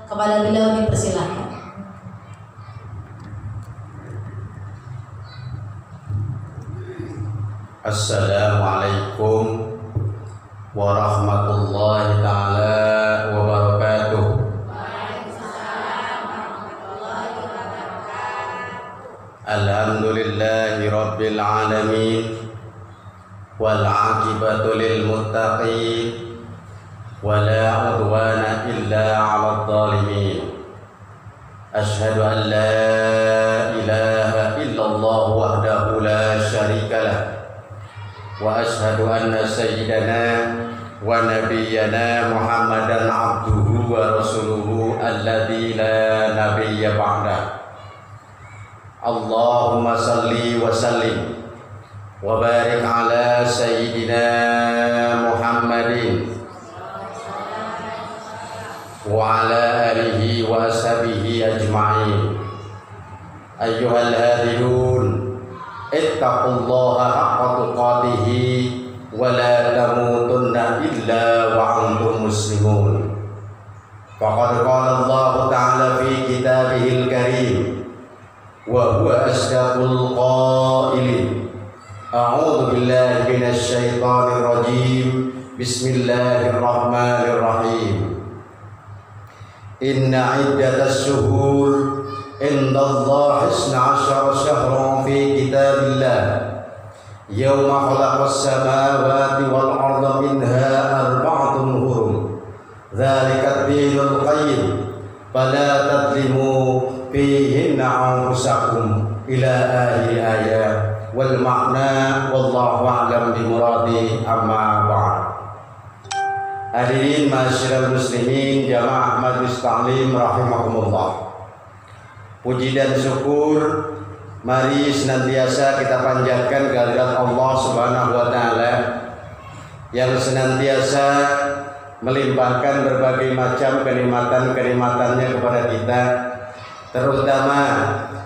Kepada beliau dipersilakan. Assalamualaikum warahmatullahi ta'ala wabarakatuh. Alhamdulillahi rabbil alamin, wal aqibatu lil muttaqin, wala udwana illa 'alal zalimin. Asyhadu an la ilaha illallah wahdahu la syarika lah, wa asyhadu anna sayyidana wa nabiyyana Muhammadan abduhu wa rasuluhu alladzi la nabiyya ba'da. Allahumma salli wa sallim wa barik ala sayyidina Muhammadin wa ala alihi wa ashabihi ajma'in. Ayyuhal hadidun, ittaqullaha haqqa tuqatihi wa la tamutunna illa wa antum muslimun. Faqad qala Allah ta'ala fi kitabihil karim wa huwa asdaqul qailin. A'udzu billahi minasy syaithanir rajim. Bismillahirrahmanirrahim. Inna iddatas syuhur indallahi 12 syahran fi kitabillah yawma khalaqas samawati wal arda minha arba'atun hurum dzalika ad-dinul qayyim fala tadlimu fihinna anfusakum ila akhir ayat wal ma'na wallahu a'lam bi muradi amma ba'd. Hadirin masyarakat muslimin jamaah majlis ta'lim rahimakumullah. Puji dan syukur mari senantiasa kita panjatkan kehadirat Allah Subhanahu wa taala yang senantiasa melimpahkan berbagai macam kenikmatan-kenikmatannya kepada kita, terutama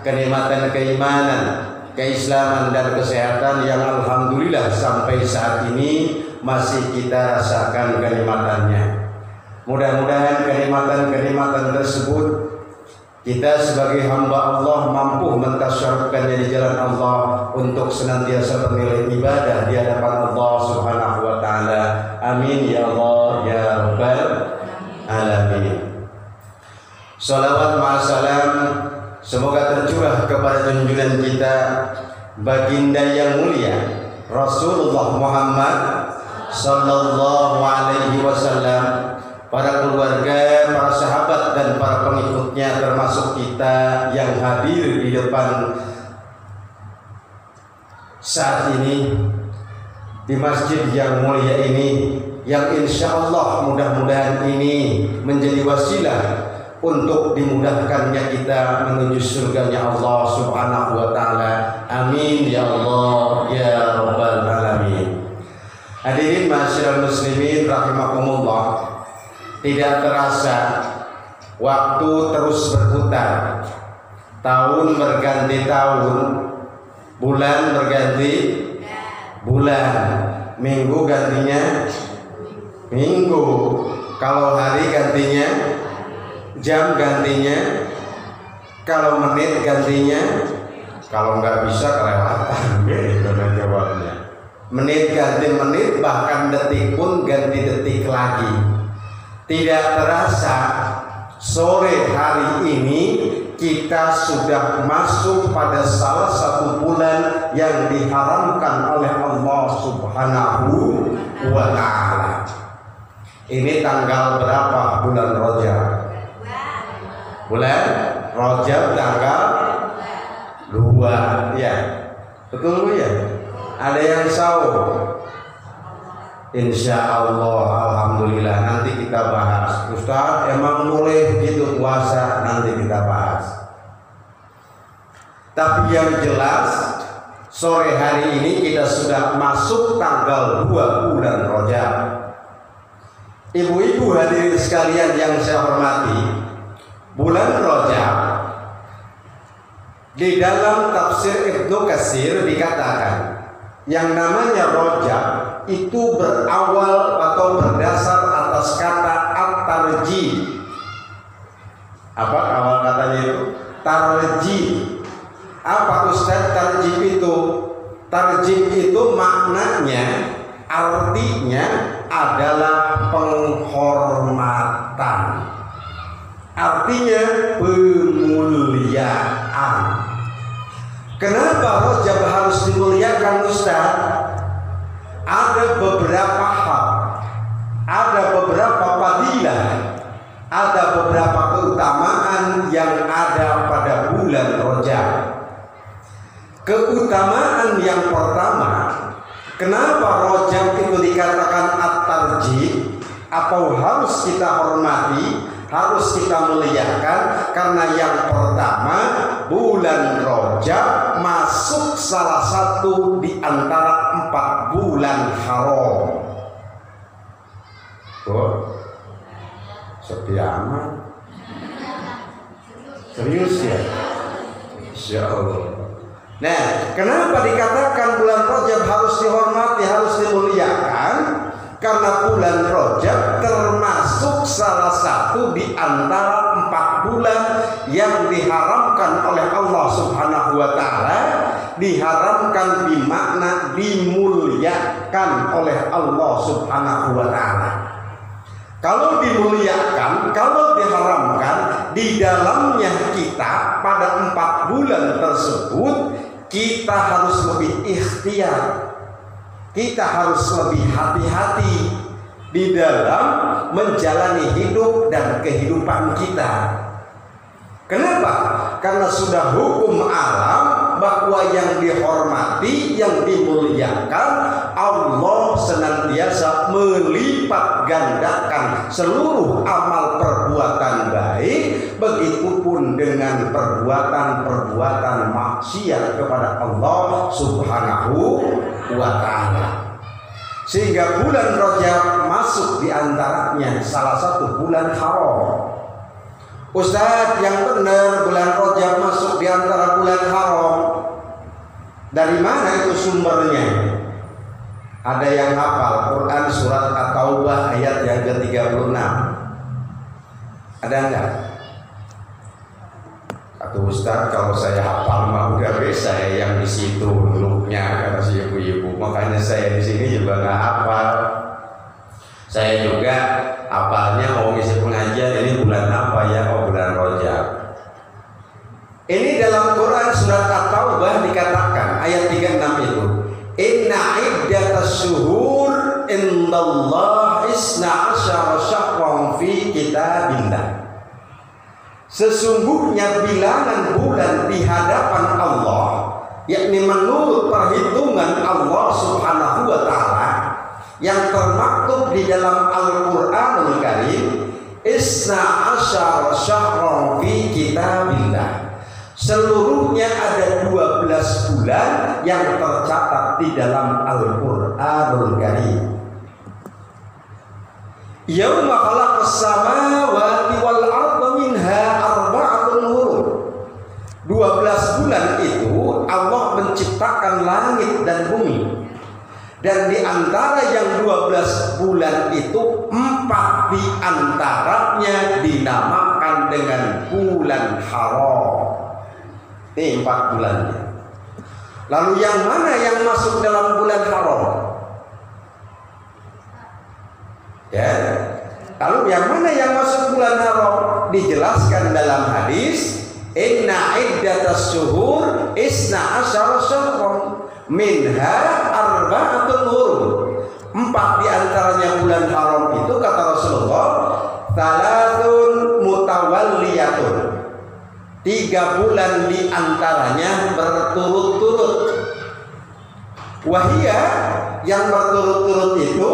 kenikmatan keimanan, keislaman dan kesehatan yang alhamdulillah sampai saat ini masih kita rasakan kenikmatannya. Mudah-mudahan kenikmatan-kenikmatan tersebut kita sebagai hamba Allah mampu mentasyarufkannya di jalan Allah untuk senantiasa bernilai ibadah di hadapan Allah Subhanahu wa taala. Amin ya Allah ya rabbal alamin. Salawat ma'asalam semoga tercurah kepada junjungan kita baginda yang mulia Rasulullah Muhammad sallallahu alaihi wasallam, para keluarga, para sahabat dan para pengikutnya, termasuk kita yang hadir di depan saat ini di masjid yang mulia ini, yang insya Allah mudah-mudahan ini menjadi wasilah untuk dimudahkannya kita menuju surganya Allah Subhanahu wa taala. Amin ya Allah ya rabbal alamin. Hadirin masyarakat muslimin rahimakumullah. Tidak terasa waktu terus berputar, tahun berganti tahun, bulan berganti bulan, minggu gantinya minggu, kalau hari gantinya jam, gantinya kalau menit gantinya, kalau nggak bisa kelewatan. Gitu jawabnya. Menit ganti menit, bahkan detik pun ganti detik lagi. Tidak terasa sore hari ini kita sudah masuk pada salah satu bulan yang diharamkan oleh Allah Subhanahu wa ta'ala. Ini tanggal berapa bulan Rajab? Bulan Rajab tanggal 2, ya. Betul Bu ya? Ada yang sahur? Insya Allah, alhamdulillah, nanti kita bahas. Ustaz, emang boleh gitu puasa? Nanti kita bahas. Tapi yang jelas sore hari ini kita sudah masuk tanggal 2 bulan Rajab. Ibu-ibu hadirin sekalian yang saya hormati, bulan Rajab di dalam tafsir Ibnu Katsir dikatakan yang namanya Rajab itu berawal atau berdasar atas kata at-tarjih. Apa awal katanya itu? Tarjib. Apa Ustaz tarjib itu? Tarjib itu maknanya, artinya adalah penghormatan. Artinya pemuliaan. Kenapa Rajab harus dimuliakan Ustaz? Ada beberapa hal, ada beberapa fadilah, ada beberapa keutamaan yang ada pada bulan Rajab. Keutamaan yang pertama, kenapa Rajab itu dikatakan at-tarjib atau harus kita hormati, harus kita muliakan? Karena yang pertama, bulan Rajab masuk salah satu di antara 4 bulan haram. Tuh, sepi amat. Serius ya? Insya Allah. Nah, kenapa dikatakan bulan Rajab harus dihormati, harus dimuliakan? Karena bulan Rajab termasuk salah satu di antara 4 bulan yang diharamkan oleh Allah Subhanahu wa Ta'ala. Diharamkan bermakna dimuliakan oleh Allah Subhanahu wa Ta'ala. Kalau dimuliakan, kalau diharamkan, di dalamnya kita pada 4 bulan tersebut kita harus lebih ikhtiar, kita harus lebih hati-hati di dalam menjalani hidup dan kehidupan kita. Kenapa? Karena sudah hukum alam bahwa yang dihormati, yang dimuliakan, Allah senantiasa melipat gandakan seluruh amal perbuatan baik, begitupun dengan perbuatan-perbuatan maksiat kepada Allah Subhanahu wa Ta'ala. Sehingga bulan Rajab masuk di antaranya salah satu bulan haram. Ustaz, yang benar bulan Rajab masuk di antara bulan haram. Dari mana itu sumbernya? Ada yang hafal Quran surat At-Taubah ayat yang ke-36? Ada enggak? Kata Ustaz, kalau saya hafal mah udah bisa ya yang di situ duduknya, kata si ibu-ibu. Makanya saya di sini juga nggak hafal. Saya juga hafalnya mau ngisi pengajian ini bulan apa ya? Oh, bulan Rajab. Ini dalam Quran surat At-Taubah dikatakan ayat 36 itu, inna iddatas syuhur indallah isna asyara syahran fi kitabillah. Sesungguhnya bilangan bulan di hadapan Allah, yakni menurut perhitungan Allah Subhanahu wa Ta'ala, yang termaktub di dalam Al-Qur'anul Karim, isna asyara syahran fi kitabillah. Seluruhnya ada 12 bulan yang tercatat di dalam Al-Qur'anul Karim. Yauma khalaqas samawati wal arda minha arba'atun hurum. 12 bulan itu Allah menciptakan langit dan bumi. Dan di antara yang 12 bulan itu 4 di antaranya dinamakan dengan bulan haram. Ini 4 bulannya. Lalu yang mana yang masuk dalam bulan haram? Ya. Lalu yang mana yang masuk bulan haram? Dijelaskan dalam hadis, inna iddatas syuhur isna asyara syahran minha arba'atun hurum. 4 di antaranya bulan haram itu kata Rasulullah, salatun mutawalliyatun. 3 bulan di antaranya berturut-turut. Wahia, yang berturut-turut itu,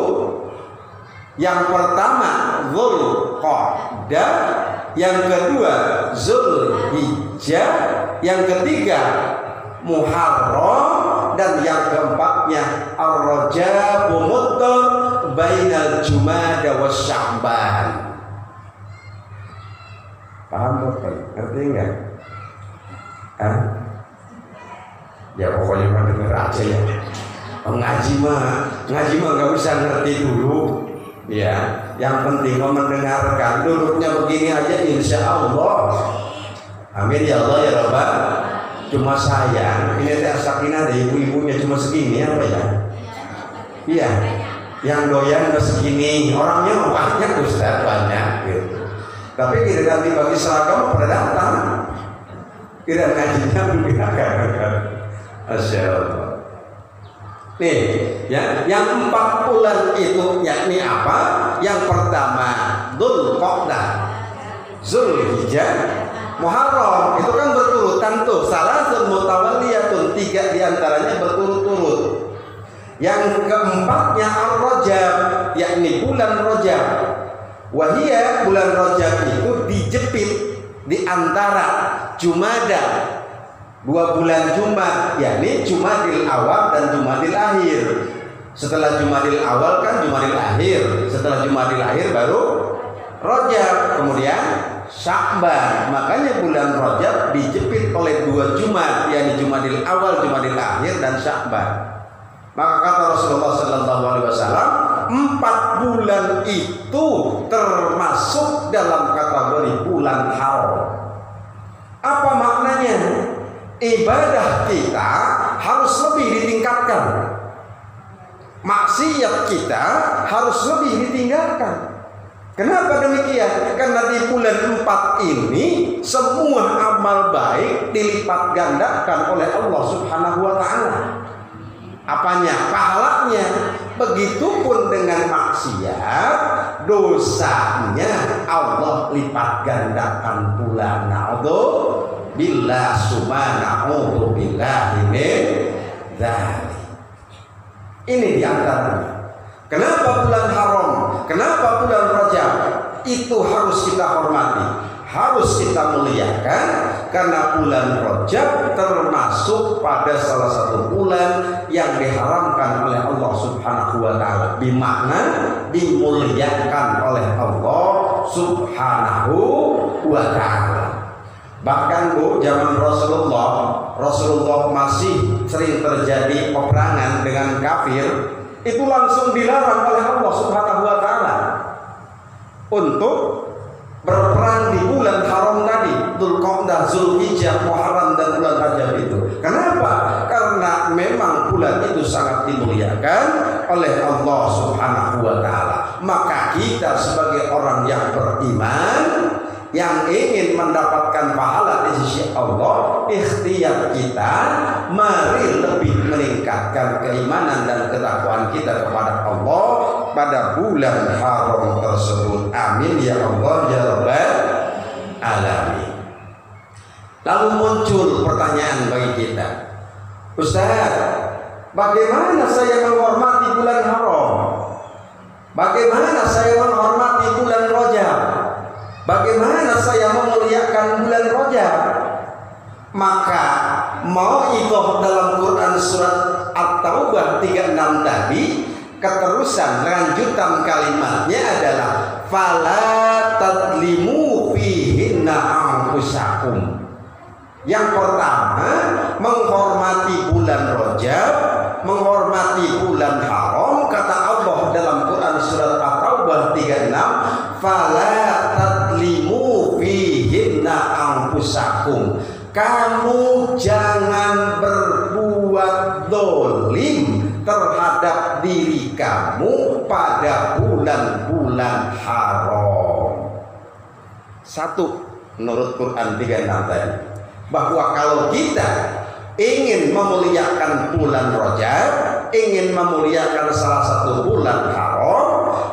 yang pertama Dzulqa'dah, yang kedua Dzulhijjah, yang ketiga Muharram, dan yang keempatnya Ar-Rajab Mudhar bainal Jumada wa Sya'ban. Paham Bapak? Ngerti enggak? Ya pokoknya mah denger aja ya. Ngaji mah nggak bisa ngerti dulu, ya. yang penting mendengarkan. Duduknya begini aja insya Allah. Amin ya Allah ya Rabbal. Cuma sayang ini teh sakinah ada ibu-ibunya cuma segini apa ya? Iya, yang doyan udah segini, orangnya banyak Ustaz, banyak gitu. Tapi kita nanti bagi seragam pada datang, tidak ngajinya menggunakan. Masya Allah. Nih, ya, yang 4 bulan itu yakni apa? Yang pertama Dzulqa'dah, Zulhijjah, Muharram. Itu kan berturutan tuh. Salasun mutawalliyatun, 3 diantaranya berturut-turut. Yang keempatnya Ar-Rajab, yakni bulan Rajab. Wahia, bulan Rajab itu dijepit di antara Jumada, 2 bulan Jumat, yakni Jumadil Awal dan Jumadil Akhir. Setelah Jumadil Awal kan Jumadil Akhir, setelah Jumadil Akhir baru Rajab, kemudian Sya'ban. Makanya bulan Rajab dijepit oleh 2 Jumat, yakni Jumadil Awal, Jumadil Akhir dan Sya'ban. Maka kata Rasulullah sallallahu alaihi wasallam, 4 bulan itu termasuk dalam kategori bulan haram. Apa maknanya? Ibadah kita harus lebih ditingkatkan. Maksiat kita harus lebih ditinggalkan. Kenapa demikian? Karena di bulan 4 ini semua amal baik dilipat gandakan oleh Allah Subhanahu wa taala. Apanya? Pahalanya. Begitupun dengan maksiat, dosanya Allah lipat gandakan pula. Na'udzubillah summa na'udzubillah min dzalik. Ini diantaranya. Kenapa bulan haram? Kenapa bulan Rajab? Itu harus kita hormati, harus kita muliakan, karena bulan Rajab termasuk pada salah satu bulan yang diharamkan oleh Allah Subhanahu wa taala, bermakna dimuliakan oleh Allah Subhanahu wa taala. Bahkan Bu, zaman Rasulullah masih sering terjadi peperangan dengan kafir, itu langsung dilarang oleh Allah Subhanahu wa taala untuk berperang di bulan haram tadi, Dzulqa'dah, Zulhijjah, Muharram dan bulan Rajab itu. Kenapa? Karena memang bulan itu sangat dimuliakan oleh Allah Subhanahu wa taala. Maka kita sebagai orang yang beriman, yang ingin mendapatkan pahala di sisi Allah, ikhtiar kita mari lebih meningkatkan keimanan dan ketakwaan kita kepada Allah pada bulan haram tersebut. Amin ya Allah ya Rabbal alamin. Lalu muncul pertanyaan bagi kita, Ustaz, bagaimana saya menghormati bulan haram? Bagaimana saya menghormati bulan Rajab? Bagaimana saya memuliakan bulan Rajab? Maka mau itu dalam Quran surat At-Taubah 36 tadi, keterusan lanjutan kalimatnya adalah fala tadlimu fihinna anfusakum. Yang pertama, menghormati bulan Rajab, menghormati bulan haram. Kata Allah dalam Quran surat At-Taubah 36, fala tadlimu fihinna anfusakum. Kamu jangan berbuat dolim terhadap diri kamu pada bulan-bulan haram. Satu, menurut Quran 36 tadi, bahwa kalau kita ingin memuliakan bulan Rajab, ingin memuliakan salah satu bulan haram,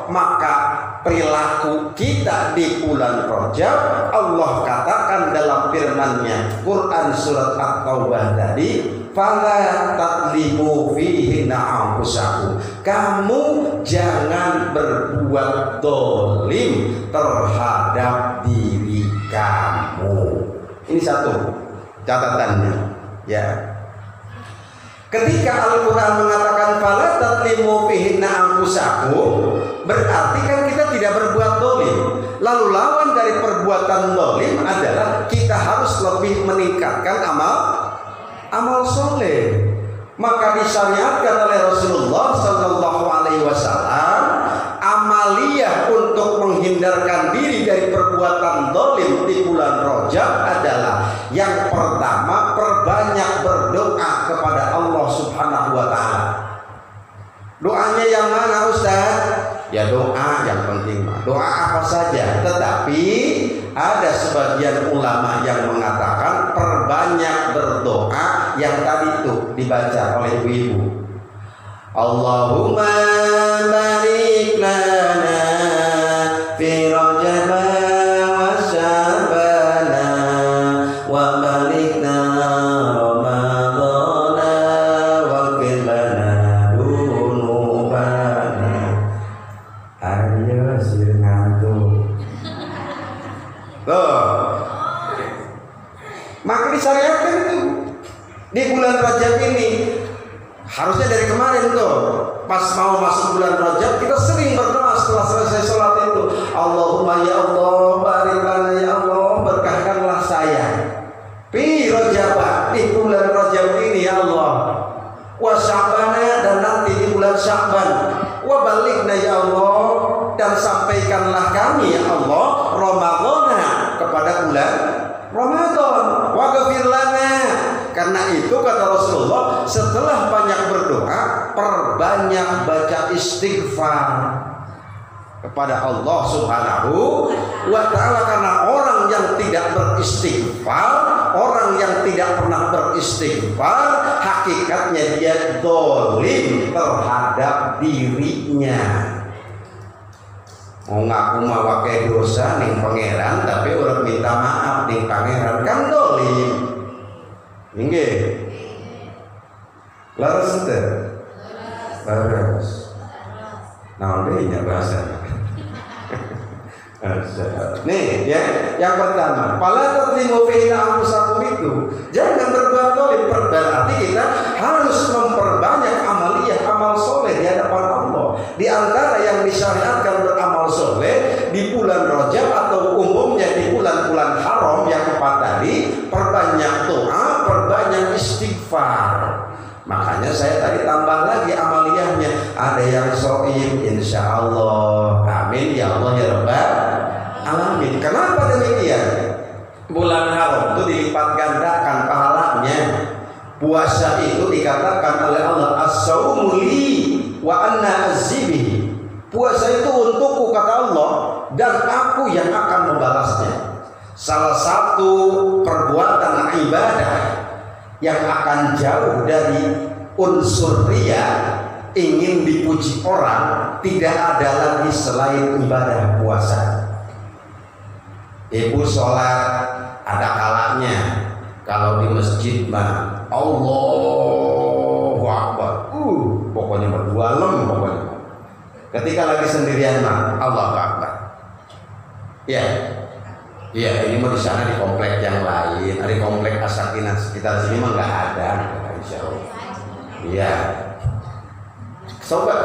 maka perilaku kita di bulan Rajab, Allah katakan dalam firman-Nya Quran surat At-Taubah tadi, fala tadlimu fihinna anfusakum. Kamu jangan berbuat dolim terhadap diri kamu. Ini satu catatannya, ya. Ketika Al-Quran mengatakan fala tadlimu fihinna anfusakum, berarti kan kita tidak berbuat dolim. Lalu lawan dari perbuatan dolim adalah kita harus lebih meningkatkan amal soleh. Maka disyariatkan oleh Rasulullah Sallallahu Alaihi Wasallam amal amaliyah untuk menghindarkan diri dari perbuatan zalim di bulan Rajab adalah yang pertama, perbanyak berdoa kepada Allah Subhanahu wa taala. Doanya yang mana, Ustaz? Ya doa yang penting, doa apa saja. Tetapi ada sebagian ulama yang mengatakan perbanyak berdoa yang tadi itu dibaca oleh ibu-ibu. Allahumma barik lana fi Rajab wa Sya'bana wa balighna Ramadhana wa ighfir lana dzunubana. Ayo sing ngantuk. Maka disyariatkan itu di bulan Rajab ini. Harusnya dari kemarin tuh, pas mau masuk bulan Rajab kita sering berdoa setelah selesai sholat itu. Allahumma ya Allah, barik lana ya Allah, berkahkanlah saya fi Rajab, di bulan Rajab ini ya Allah, wa Sya'bana, dan nanti di bulan Sya'ban, wa balighna ya Allah, dan sampaikanlah kami ya Allah Ramadhana, kepada bulan Ramadan, wa ghfir lana. Karena itu kata Rasulullah, setelah banyak berdoa, perbanyak baca istighfar kepada Allah Subhanahu wa ta'ala. Karena orang yang tidak beristighfar, orang yang tidak pernah beristighfar, hakikatnya dia zalim terhadap dirinya. Mau ngaku mau wakai dosa ning pangeran, tapi orang minta maaf ning pangeran, kan zalim. Inggih. Laras teh. Laras. Nah, ini bahasa. Nih ya, yang pertama, fala tadlimu fi anfusakum itu. Jangan berbuat zalim, berarti kita harus memperbanyak amaliyah, amal soleh di hadapan Allah. Di antara yang disyariatkan beramal soleh di bulan Rajab atau umumnya di bulan-bulan haram yang empat tadi, perbanyak doa, perbanyak istighfar. Makanya saya tadi tambah lagi amaliyahnya. Ada yang soim, insya Allah, amin ya Allah ya Rabbal alamin. Kenapa demikian? Bulan haram itu dilipat gandakan pahalanya. Puasa itu dikatakan oleh Allah as-saumu li wa anna azzibihi. Puasa itu untukku kata Allah, dan aku yang akan membalasnya. Salah satu perbuatan ibadah yang akan jauh dari unsur riya, ingin dipuji orang, tidak ada lagi selain ibadah puasa. Ibu sholat ada kalanya, kalau di masjid mah Allahu Akbar, pokoknya berdua lem pokoknya. Ketika lagi sendirian mah Allahu Akbar. Ya. Iya, ini mau di sana di komplek yang lain, di komplek Asakina sekitar sini mah nggak ada, insya Allah. Iya. Coba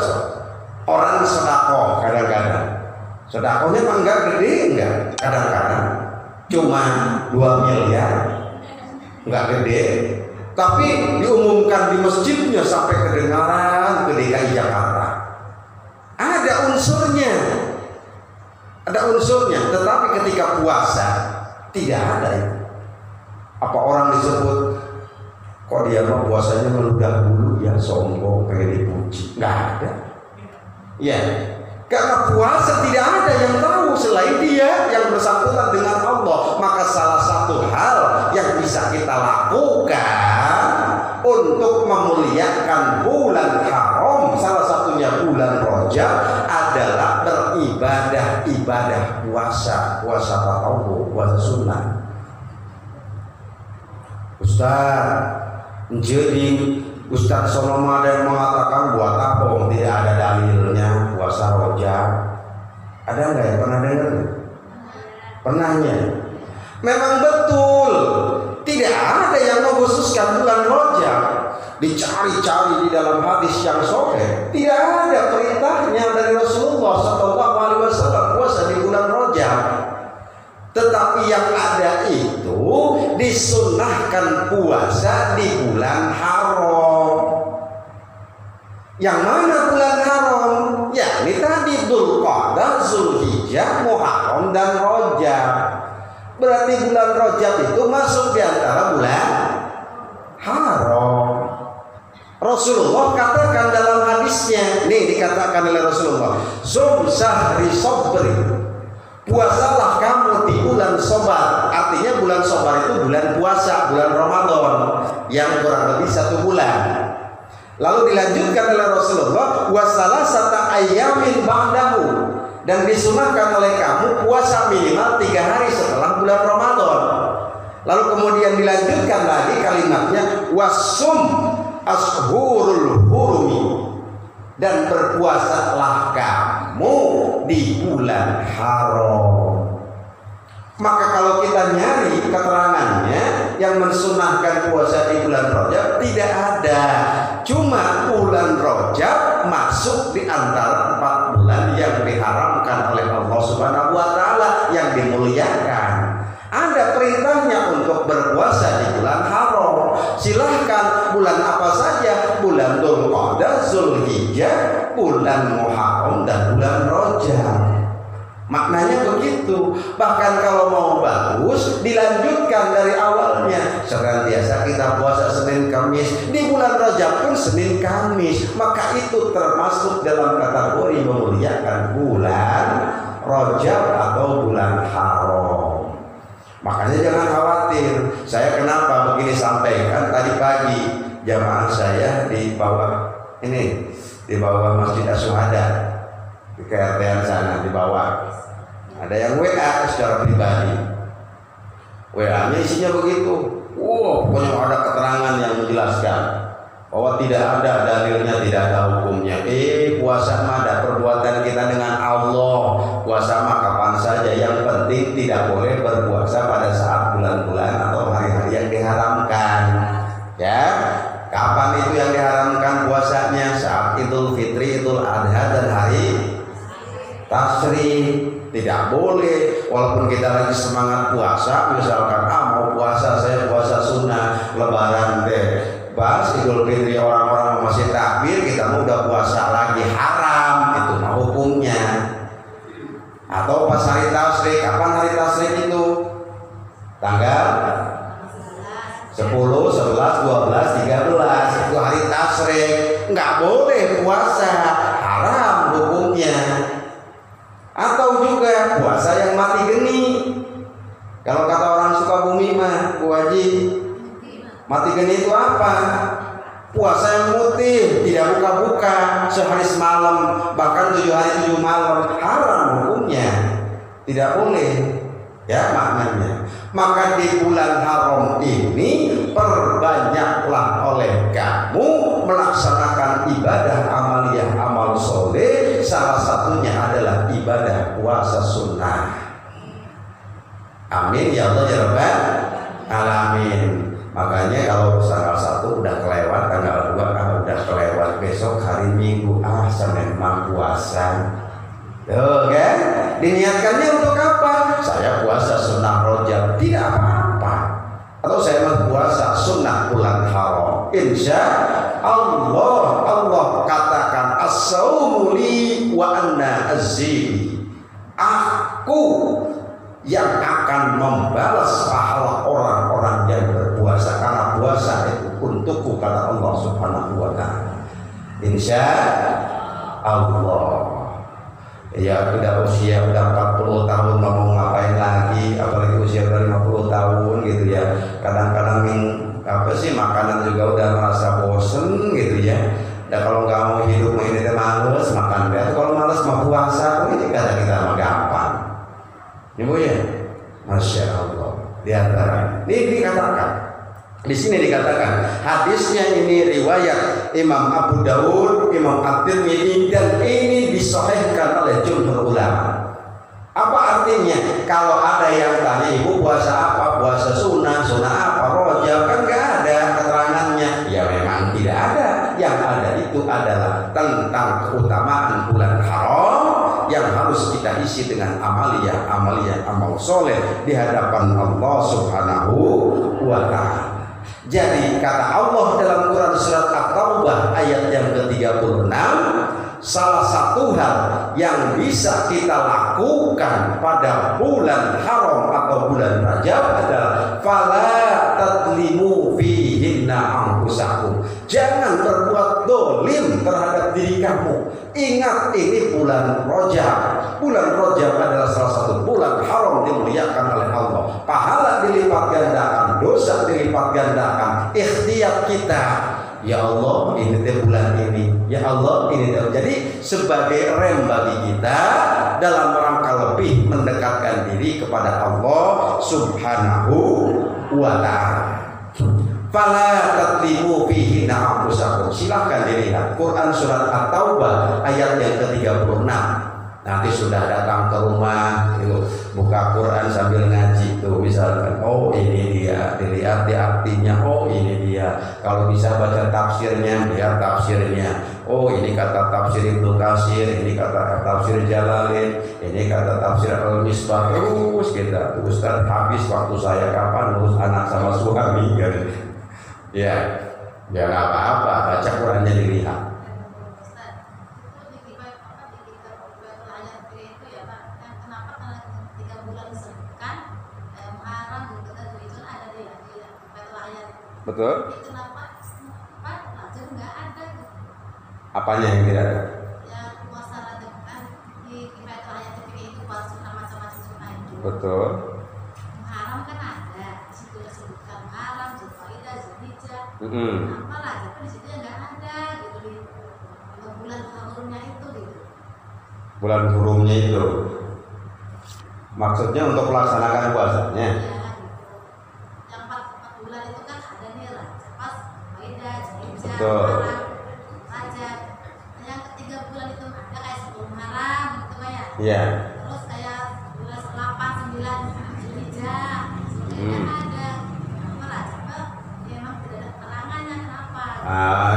orang sedekah kadang-kadang, sedekahnya mah nggak gede, enggak, kadang-kadang cuma 2 miliar, nggak gede, tapi diumumkan di masjidnya sampai kedengaran ke DKI Jakarta. Ada unsurnya. Ada unsurnya, tetapi ketika puasa tidak ada itu. Apa orang disebut kok dia mau puasanya meludah bulu, ya sombong, pengen dipuji? Nggak ada. Ya, karena puasa tidak ada yang tahu selain dia yang bersangkutan dengan Allah. Maka salah satu hal yang bisa kita lakukan untuk memuliakan bulan haram, salah satunya bulan Rajab, adalah beribadah puasa tatawwu, puasa sunnah. Ustaz, jadi Ustaz Solomon ada yang mengatakan buat apa? Tidak ada dalilnya puasa Rajab. Ada nggak yang pernah dengar? Pernahnya? Memang betul. Tidak ada yang mengkhususkan bulan Rajab. Dicari-cari di dalam hadis yang sahih, tidak ada perintahnya dari Rasulullah SAW puasa di bulan Rajab. Tetapi yang ada itu disunnahkan puasa di bulan haram. Yang mana bulan haram? Ya, ini tadi Dzulqa'dah Zulhijjah, Muharram dan Rajab. Berarti bulan Rajab itu masuk di antara bulan haram. Rasulullah katakan dalam hadisnya, nih dikatakan oleh Rasulullah, "Zum syahri sabri." Puasalah kamu di bulan Sobar. Artinya bulan Sobar itu bulan puasa, bulan Ramadan yang kurang lebih 1 bulan. Lalu dilanjutkan oleh Rasulullah, "Wasalasata ayyamin ba'dahu." Dan disunahkan oleh kamu puasa minimal 3 hari setelah bulan Ramadan. Lalu kemudian dilanjutkan lagi kalimatnya, "Wasum ashurul hurumi." Dan berpuasalah kamu di bulan haram. Maka kalau kita nyari keterangannya yang mensunahkan puasa di bulan Rajab, tidak ada. Cuma bulan Rajab masuk di antara 4 bulan yang diharamkan oleh Allah Subhanahu wa taala, yang dimuliakan. Ada perintahnya untuk berpuasa di bulan haram. Silahkan bulan apa saja, bulan Dzulqa'dah, Zulhijjah, bulan Muharram dan bulan Rajab. Maknanya begitu. Bahkan kalau mau bagus, dilanjutkan dari awalnya. Senantiasa kita puasa Senin Kamis, di bulan Rajab pun Senin Kamis. Maka itu termasuk dalam kategori memuliakan bulan Rajab atau bulan haram. Makanya jangan khawatir. Saya kenapa begini sampaikan, tadi pagi jamaah saya di bawah ini, di bawah Masjid Asyuhada di KRT sana di bawah. Ada yang WA secara pribadi. WA-nya isinya begitu. Pokoknya ada keterangan yang menjelaskan bahwa tidak ada dalilnya, tidak ada hukumnya. Puasa mah ada perbuatan kita dengan Allah. Puasa mah kapan saja, yang penting tidak boleh berpuasa pada saat bulan-bulan atau hari-hari yang diharamkan. Ya, kapan itu yang diharamkan puasanya? Saat Idul Fitri, Idul Adha dan hari Tasyrik. Tidak boleh walaupun kita lagi semangat puasa, misalkan mau puasa, saya puasa sunnah, lebaran deh, pas Idul Fitri orang-orang masih takbir, kita mau udah puasa lagi, haram. Itu mah hukumnya. Atau pas hari Tasyrik, kapan hari Tasyrik itu? Tanggal 10, 11, 12, 13 itu hari Tasyrik. Nggak boleh puasa, haram hukumnya. Atau juga puasa yang mati geni. Kalau kata orang Sukabumi mah, Bu Haji, mati geni itu apa? Puasa yang mutih, tidak buka-buka sehari semalam, bahkan 7 hari 7 malam, haram hukumnya. Tidak boleh. Ya maknanya. Maka di bulan haram ini perbanyaklah oleh kamu melaksanakan ibadah amaliyah, amal soleh. Salah satunya adalah ibadah puasa sunnah. Amin ya Allah ya Rabbal alamin. Makanya kalau tanggal 1 udah kelewat, tanggal 2 udah kelewat, besok hari Minggu Senin puasa. Tuh kan? Diniatkannya untuk apa? Saya puasa sunnah Rajab, tidak apa-apa. Atau saya puasa sunnah bulan haram. Insya Allah, Allah katakan as-saumu li wa anna azzi. Aku yang akan membalas pahala orang-orang yang berpuasa, karena puasa itu untukku, kata Allah Subhanahu wa taala. Insya Allah. Ya udah usia udah 40 tahun mau ngapain lagi, apalagi usia udah 50 tahun gitu ya. Kadang-kadang apa sih makanan juga udah merasa bosen gitu ya. Dan kalau nggak mau hidup ini teh males makan. Atau kalau males mau puasa, ini kata kita mah gampang. Ibu ya, masya Allah. Di antara ini dikatakan, di sini dikatakan hadisnya ini riwayat Imam Abu Dawud, Imam At-Tirmidzi, dan ini disahihkan oleh jumhur ulama. Apa artinya? Kalau ada yang tanya, ibu puasa apa? Puasa sunnah, sunnah apa? Rajab, kan nggak ada keterangannya. Ya memang tidak ada. Yang ada itu adalah tentang keutamaan bulan haram yang harus kita isi dengan amaliyah, amal soleh di hadapan Allah Subhanahu wa taala. Jadi kata Allah dalam Quran surat At-Taubah ayat yang ke-36, salah satu hal yang bisa kita lakukan pada bulan haram atau bulan Rajab adalah fala tadlimu fihinna anfusakum. Jangan berbuat dolim terhadap diri kamu. Ingat, ini bulan Rajab. Bulan Rajab adalah salah satu bulan haram dimuliakan oleh Allah. Pahala dilipat gandakan, dosa dilipat gandakan. Ikhtiar kita, ya Allah, ini bulan ini. Ya Allah, ini. Jadi sebagai rem bagi kita dalam rangka lebih mendekatkan diri kepada Allah Subhanahu wa ta'ala. Fala tatlimu fihi na'amusakum. Silahkan dilihat Quran surat At-Taubah ayat yang ke-36. Nanti sudah datang ke rumah itu, buka Quran sambil ngaji tuh, misalkan, oh ini dia, dilihat di artinya, oh ini dia. Kalau bisa baca tafsirnya, lihat tafsirnya. Oh ini kata tafsir Ibnu Katsir, ini kata tafsir Jalalain, ini kata tafsir Al-Misbah. Terus kita, Ustaz, habis waktu saya kapan ngurus anak sama suami kan? Ya, ya nggak apa-apa, baca Qurannya dilihat. Betul. Apanya yang tidak ada? Ya, puasa Rajab kan di Kifayatul Hayat itu puasa macam-macam sunnah itu. Betul. Haram kan ada, di situ disebutkan haram, Zulqa'dah, Zulhijjah. Apa lagi? Tapi di situ nggak ada gitu di bulan hurumnya itu gitu. Bulan hurumnya itu. Maksudnya untuk melaksanakan puasanya. Ya, gitu. Yang 4 bulan itu kan ada nih Rajab, pas Zulqa'dah, Zulhijjah, Betul. Haram, Rajab. Yang ketiga bulan itu ada kayak sebelum haram gitu kan ya. Iya. Terus kayak bulan 8, 9 Zulhijjah. Zulhijjah ada. Apa Rajab? Ya emang tidak ada keterangannya kenapa.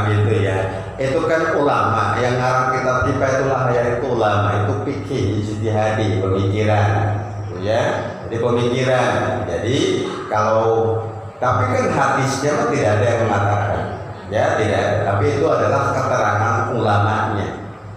Gitu ya. Itu kan ulama yang ngarang kitab Kifayatul Hayat itu ulama, itu fikih, ijtihadi, pemikiran. Ya, jadi pemikiran. Jadi kalau tapi kan hadisnya tidak ada yang mengatakan, ya tidak ada. Tapi itu adalah keterangan ulamanya,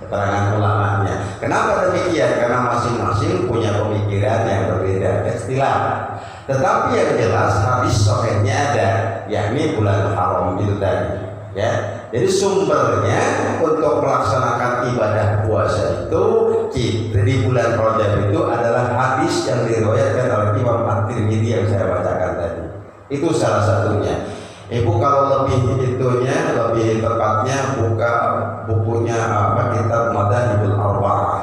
keterangan ulamanya. Kenapa demikian? Karena masing-masing punya pemikiran yang berbeda, istilah. Tetapi yang jelas hadis sahihnya ada, yakni bulan haram itu tadi. Ya, jadi sumbernya untuk melaksanakan ibadah puasa itu di bulan Rajab itu adalah hadis yang diriwayatkan oleh Imam At-Tirmidzi yang saya bacakan tadi. Itu salah satunya. Ibu kalau lebih itunya, lebih tepatnya buka bukunya kitab Madzhabul Arba'ah.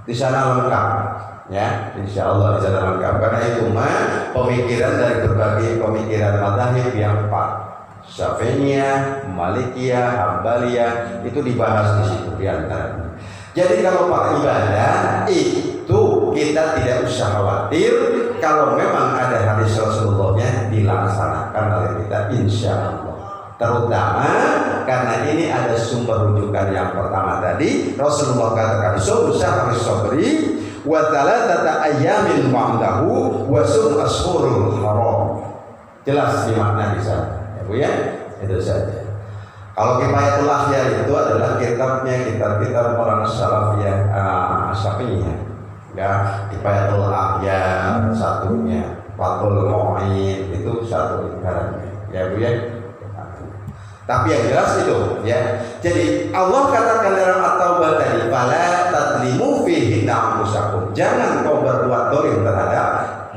Di sana lengkap, ya, insya Allah di sana lengkap. Karena itu pemikiran dari berbagai pemikiran madzhab yang 4. Syafi'iyah, Malikiyah, Hambaliyah itu dibahas di situ di antaranya. Jadi kalau Pak ibadah itu kita tidak usah khawatir kalau memang ada hadis Rasulullahnya dilaksanakan oleh kita insya Allah. Terutama karena ini ada sumber rujukan yang pertama tadi Rasulullah katakan sum syahri sabri wa thalathata ayyamin ba'dahu wa sum ashhurul haram. Jelas di makna di sana. Ya, itu saja. Kalau Kifayatul Hayat itu adalah kitabnya kitab-kitab orang salaf yang Syafi'iyah. Ya, Kifayatul Hayat satunya, Fathul Mu'in itu satu ibaratnya. Ya, Bu ya. Tapi yang jelas itu, ya. Jadi Allah katakan dalam At-Taubah tadi, "Fala tadlimu fihi anfusakum." Jangan kau berbuat dolim terhadap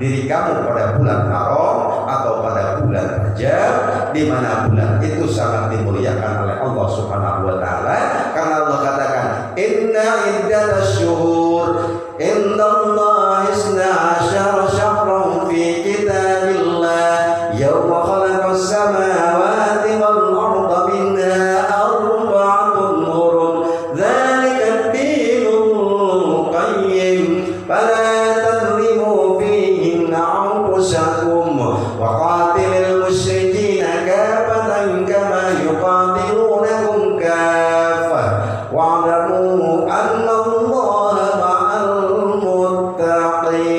diri kamu pada bulan haram atau pada bulan Rajab, di mana bulan itu sangat dimuliakan oleh Allah Subhanahu wa taala karena Allah katakan inna iddatash syuhur indallahi 12 syahran fi kitabillah yawma khalaqas samawati wal arda minha arba'atun hurum dzalika ad-dinul qayyim fala tadlimu fihinna anfusakum wa qatilil musyrikina kafatan kama yuqatilunakum kafah wa'lamu anna Allaha ma'al muttaqin.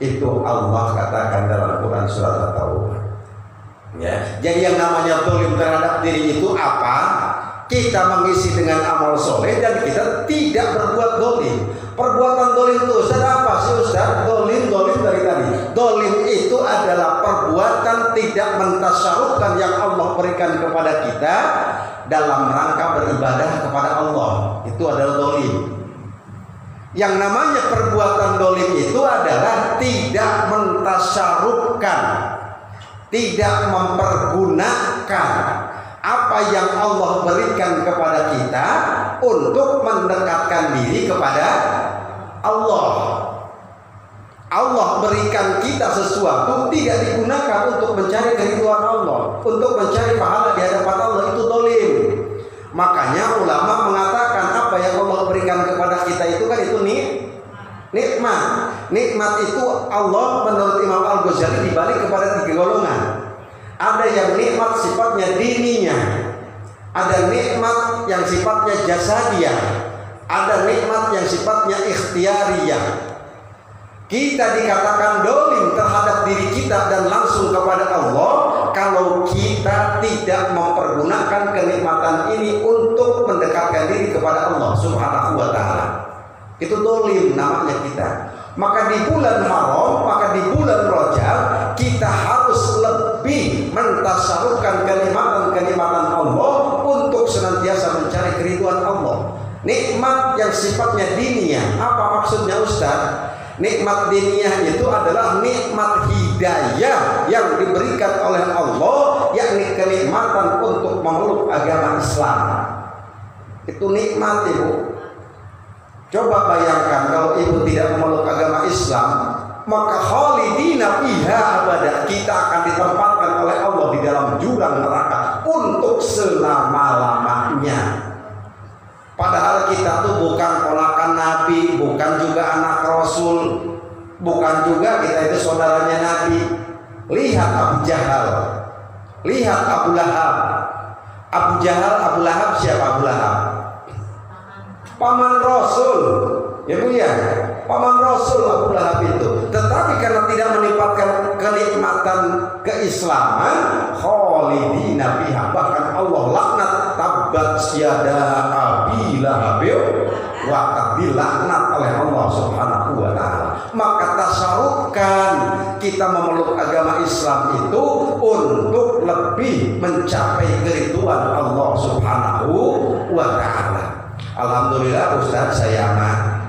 Itu Allah katakan dalam Quran surat At-Taubah. Ya, jadi yang namanya dolim terhadap diri itu apa? Kita mengisi dengan amal soleh dan kita tidak berbuat dolim. Perbuatan dolim itu Ustaz apa sih Ustaz? Dolim dari tadi. Dolim itu adalah perbuatan tidak mentasarufkan yang Allah berikan kepada kita dalam rangka beribadah kepada Allah. Itu adalah dolim. Yang namanya perbuatan dolim itu adalah tidak mentasarufkan, tidak mempergunakan apa yang Allah berikan kepada kita untuk mendekatkan diri kepada Allah. Allah berikan kita sesuatu tidak digunakan untuk mencari keridhaan Allah, untuk mencari pahala di hadapan Allah, itu dolim. Makanya ulama mengatakan apa yang Allah berikan kepada kita itu kan itu nikmat. Nikmat itu Allah menurut Imam Al-Ghazali dibalik kepada 3 golongan. Ada yang nikmat sifatnya dininya, ada nikmat yang sifatnya jasadiyah, ada nikmat yang sifatnya ikhtiariyah. Kita dikatakan dolim terhadap diri kita dan langsung kepada Allah kalau kita tidak mempergunakan kenikmatan ini untuk mendekatkan diri kepada Allah Subhanahu wa ta'ala. Itu dolim namanya kita. Maka di bulan haram, maka di bulan Rajab kita harus lebih mentasarufkan kenikmatan-kenikmatan Allah untuk senantiasa mencari keridhaan Allah. Nikmat yang sifatnya diniyah, apa maksudnya Ustaz? Nikmat diniyah itu adalah nikmat hidayah yang diberikan oleh Allah, yakni kenikmatan untuk memeluk agama Islam. Itu nikmat, Ibu. Coba bayangkan kalau ibu tidak memeluk agama Islam, maka khalidina fiha abada, kita akan ditempatkan oleh Allah di dalam jurang neraka untuk selama-lamanya. Padahal kita tuh bukan ponakan Nabi, bukan juga anak Rasul, bukan juga kita itu saudaranya Nabi. Lihat Abu Jahal, lihat Abu Lahab. Abu Jahal, Abu Lahab, siapa Abu Lahab? Paman Rasul, ya Bu ya, paman Rasul Abu Lahab itu. Tetapi karena tidak menipatkan kenikmatan keislaman, khalidina fiha, bahkan Allah laknat, tabbat yada abi lahab wa qad, dilaknat oleh Allah Subhanahu wa ta'ala. Maka tasarufkan kita memeluk agama Islam itu untuk lebih mencapai keridhaan Allah Subhanahu wa ta'ala. Alhamdulillah Ustaz, saya aman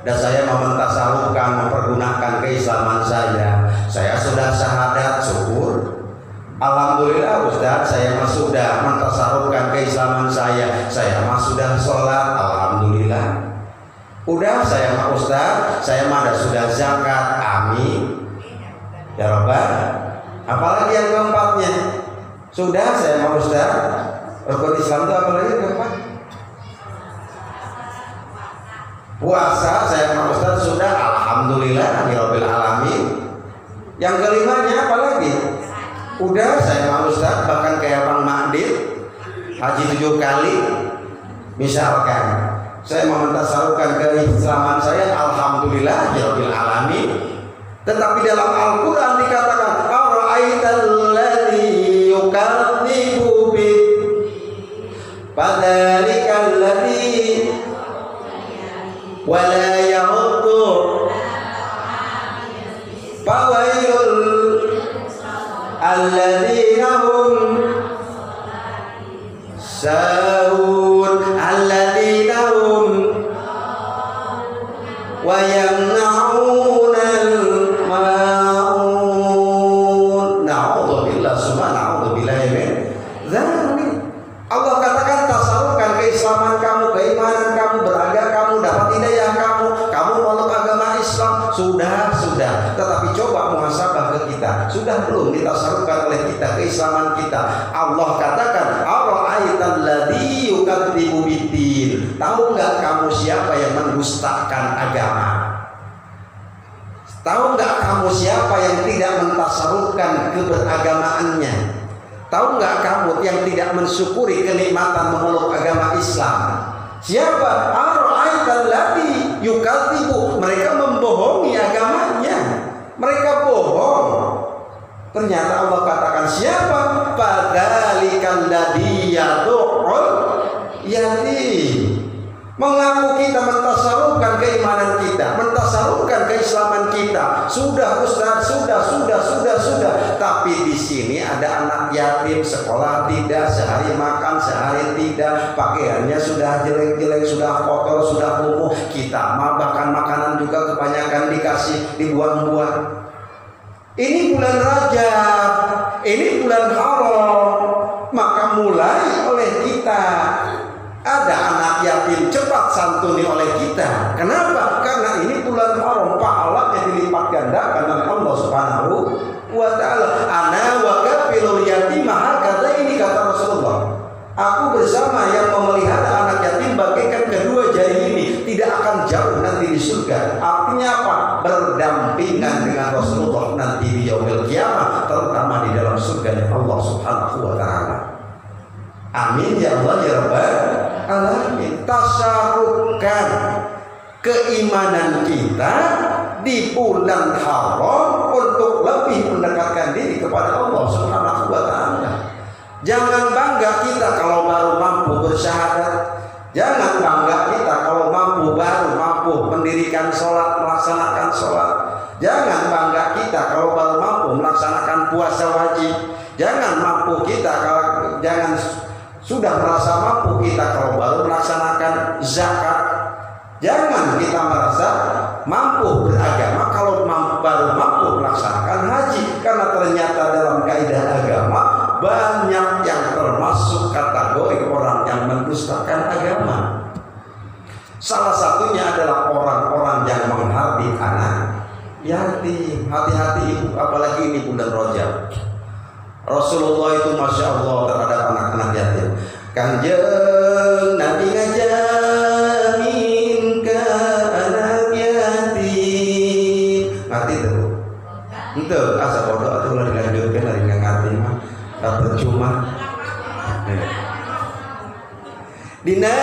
dan saya mentasarufkan, mempergunakan keislaman saya. Saya sudah syahadat, syukur. Alhamdulillah Ustaz, saya sudah mentasarufkan keislaman saya. Saya sudah sholat, alhamdulillah. Udah saya Ustaz, saya sudah zakat, amin ya Rabbal. Apalagi yang keempatnya? Sudah saya Ustaz, rukun Islam itu apalagi keempat? Puasa saya Ustaz sudah, alhamdulillah rabbil alamin. Yang kelimanya apa lagi? Udah saya Ustaz, bahkan kayak Bang Ma'dir haji 7 kali. Misalkan saya mentasarufkan keislaman saya, alhamdulillah rabbil alamin. Tetapi dalam Al-Qur'an dikatakan ara'aital ladzi yukadzibu bi fadzalikal ladzi wala yahuddu fawailul alladzina hum sahun alladzina hum wa yamna'unal ma'un. Na'udzubillah, subhanallah min dzalik. Allah katakan tasarufkan keislaman kamu, keimanan kamu, beraga kamu, dapat hidayah kamu meluk agama Islam. Sudah. Tetapi coba muhasabah ke kita, sudah belum ditasarufkan oleh kita keislaman kita? Allah katakan, ara'aital ladzi yukadzibu biddin. Tahu nggak kamu siapa yang mendustakan agama? Tahu nggak kamu siapa yang tidak mentasarufkan keberagamaannya? Tahu nggak kamu yang tidak mensyukuri kenikmatan memeluk agama Islam? Siapa? Ara'aital ladzi yukadzibu. Mereka membohongi agamanya. Mereka bohong. Ternyata Allah katakan, siapa mentasarufkan keimanan kita, mentasarufkan keislaman kita. Sudah Ustaz, sudah. Tapi di sini ada anak yatim, sekolah tidak, sehari makan, sehari tidak, pakaiannya sudah jelek-jelek, sudah kotor, sudah kumuh. Kita mah bahkan makanan juga kebanyakan dikasih, dibuang-buang. Ini bulan Rajab, ini bulan haram, maka mulai oleh kita. Ada anak yatim, cepat santuni oleh kita. Kenapa? Karena ini bulan haram, pahalanya dilipat gandakan oleh Allah Subhanahu wa ta'ala. Ana wa kafilul yatimah, kata ini kata Rasulullah. Aku bersama yang memelihara anak yatim bagaikan kedua jari ini, tidak akan jauh nanti di surga. Artinya apa? Berdampingan dengan Rasulullah nanti di yaumil qiyamah, terutama di dalam surga Allah Subhanahu wa ta'ala. Amin ya Allah ya Rabbal alamin. Tasarufkan keimanan kita di bulan haram untuk lebih mendekatkan diri kepada Allah Subhanahu wa ta'ala. Jangan bangga kita kalau baru mampu bersyahadat. Jangan bangga kita kalau baru mampu mendirikan sholat, melaksanakan sholat. Jangan bangga kita kalau baru mampu melaksanakan puasa wajib. Jangan sudah merasa mampu kita kalau baru melaksanakan zakat. Jangan kita merasa mampu beragama kalau baru mampu melaksanakan haji. Karena ternyata dalam kaidah agama banyak yang termasuk kategori orang yang mendustakan agama. Salah satunya adalah orang-orang yang menghardik anak yatim. Hati-hati ibu, apalagi ini bulan Rajab. Rasulullah itu Masya Allah terhadap anak-anak yatim. Kanjeng Nabi ngajamin ke anak yatim. Ngerti itu? Itu asa bodoh atau lah dilanjutkan dari nggak ngerti mah. Tak percuma. Dina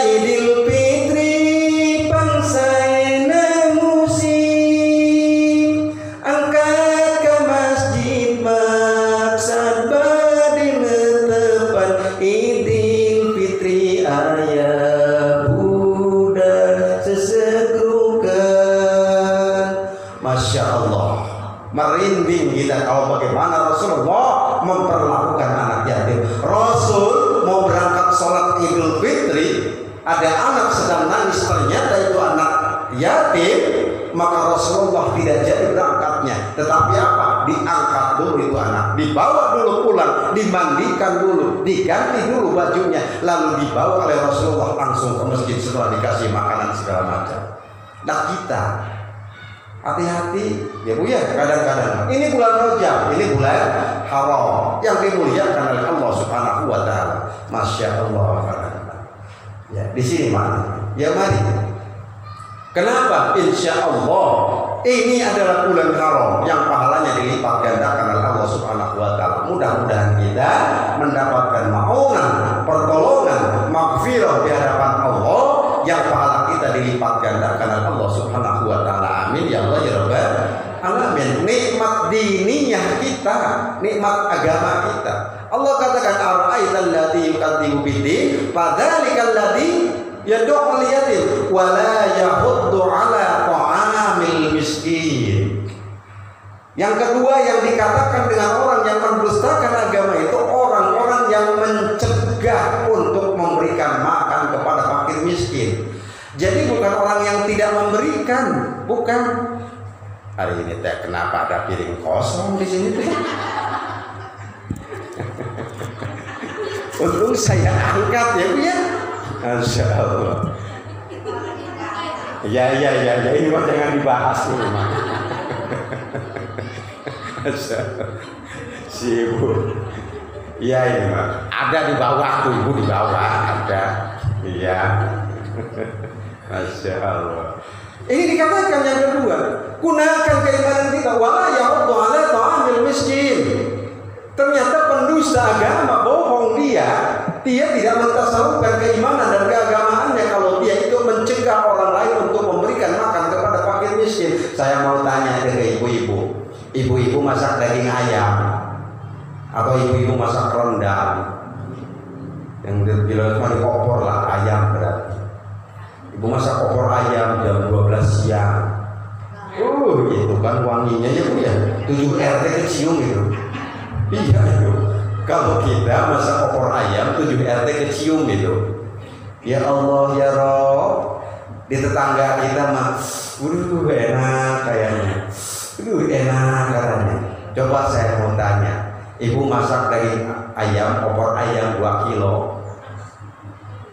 Idul Fitri pangsaena musim, angkat ke masjid maksad badi netepan Idul Fitri ayah budak sesegrukan. Masya Allah, merinding kita kalau bagaimana Rasulullah memperlakukan anak yatim. Rasul mau berangkat sholat Idul Fitri, ada anak sedang nangis, ternyata itu anak yatim, maka Rasulullah tidak jadi berangkatnya. Tetapi apa? Diangkat dulu itu anak, dibawa dulu pulang, dimandikan dulu, diganti dulu bajunya, lalu dibawa oleh Rasulullah langsung ke masjid setelah dikasih makanan segala macam. Nah kita hati-hati ya Bu ya, kadang-kadang ini bulan Rajab, ini bulan haram yang dimuliakan oleh Allah Subhanahu wa ta'ala. Masya Allah. Ya, di sini mana? Ya mari. Kenapa? Insya Allah ini adalah bulan haram yang pahalanya dilipat gandakan oleh Allah Subhanahu wa ta'ala. Mudah-mudahan kita mendapatkan maunan, pertolongan, maghfirah di hadapan Allah, yang pahala kita dilipat gandakan oleh Allah Subhanahu wa ta'ala. Amin ya Allah ya Rabbal alamin. Nikmat diniyah kita, nikmat agama kita. Allah katakan ara'aital ladzi yukadzibu biddin fadzalikal ladzi yad'ul yatim wa la yahuddu 'ala ta'amil miskin. Yang kedua yang dikatakan dengan orang yang mendustakan agama itu orang-orang yang mencegah untuk memberikan makan kepada fakir miskin. Jadi bukan orang yang tidak memberikan, bukan. Hari ini teh kenapa ada piring kosong di sini teh? Untung saya angkat ya Bu ya. Masya Allah. Ya ini mah jangan dibahas ini mah. Si Ibu. Iya ini mah. Ada di bawah tuh Ibu, di bawah ada. Iya. Masya Allah. Ini dikatakan yang kedua, gunakan keimanan kita. Wala yahuddu 'ala ta'amil miskin. Ternyata pendusta agama, bohong dia tidak mentasawufkan keimanan dan keagamaannya kalau dia itu mencegah orang lain untuk memberikan makan kepada fakir miskin. Saya mau tanya ke ibu-ibu masak daging ayam atau ibu-ibu masak rendang yang bilang cuma diopor lah ayam berarti. masak opor ayam jam 12 siang. Itu kan wanginya ya Bu ya. 7 RT kecium gitu. Iya itu. Kalau kita masak opor ayam 7 RT kecium gitu. Ya Allah ya Rob, di tetangga kita mah, enak kayaknya. Enak katanya. Coba saya mau tanya, Ibu masak daging ayam, opor ayam 2 kilo.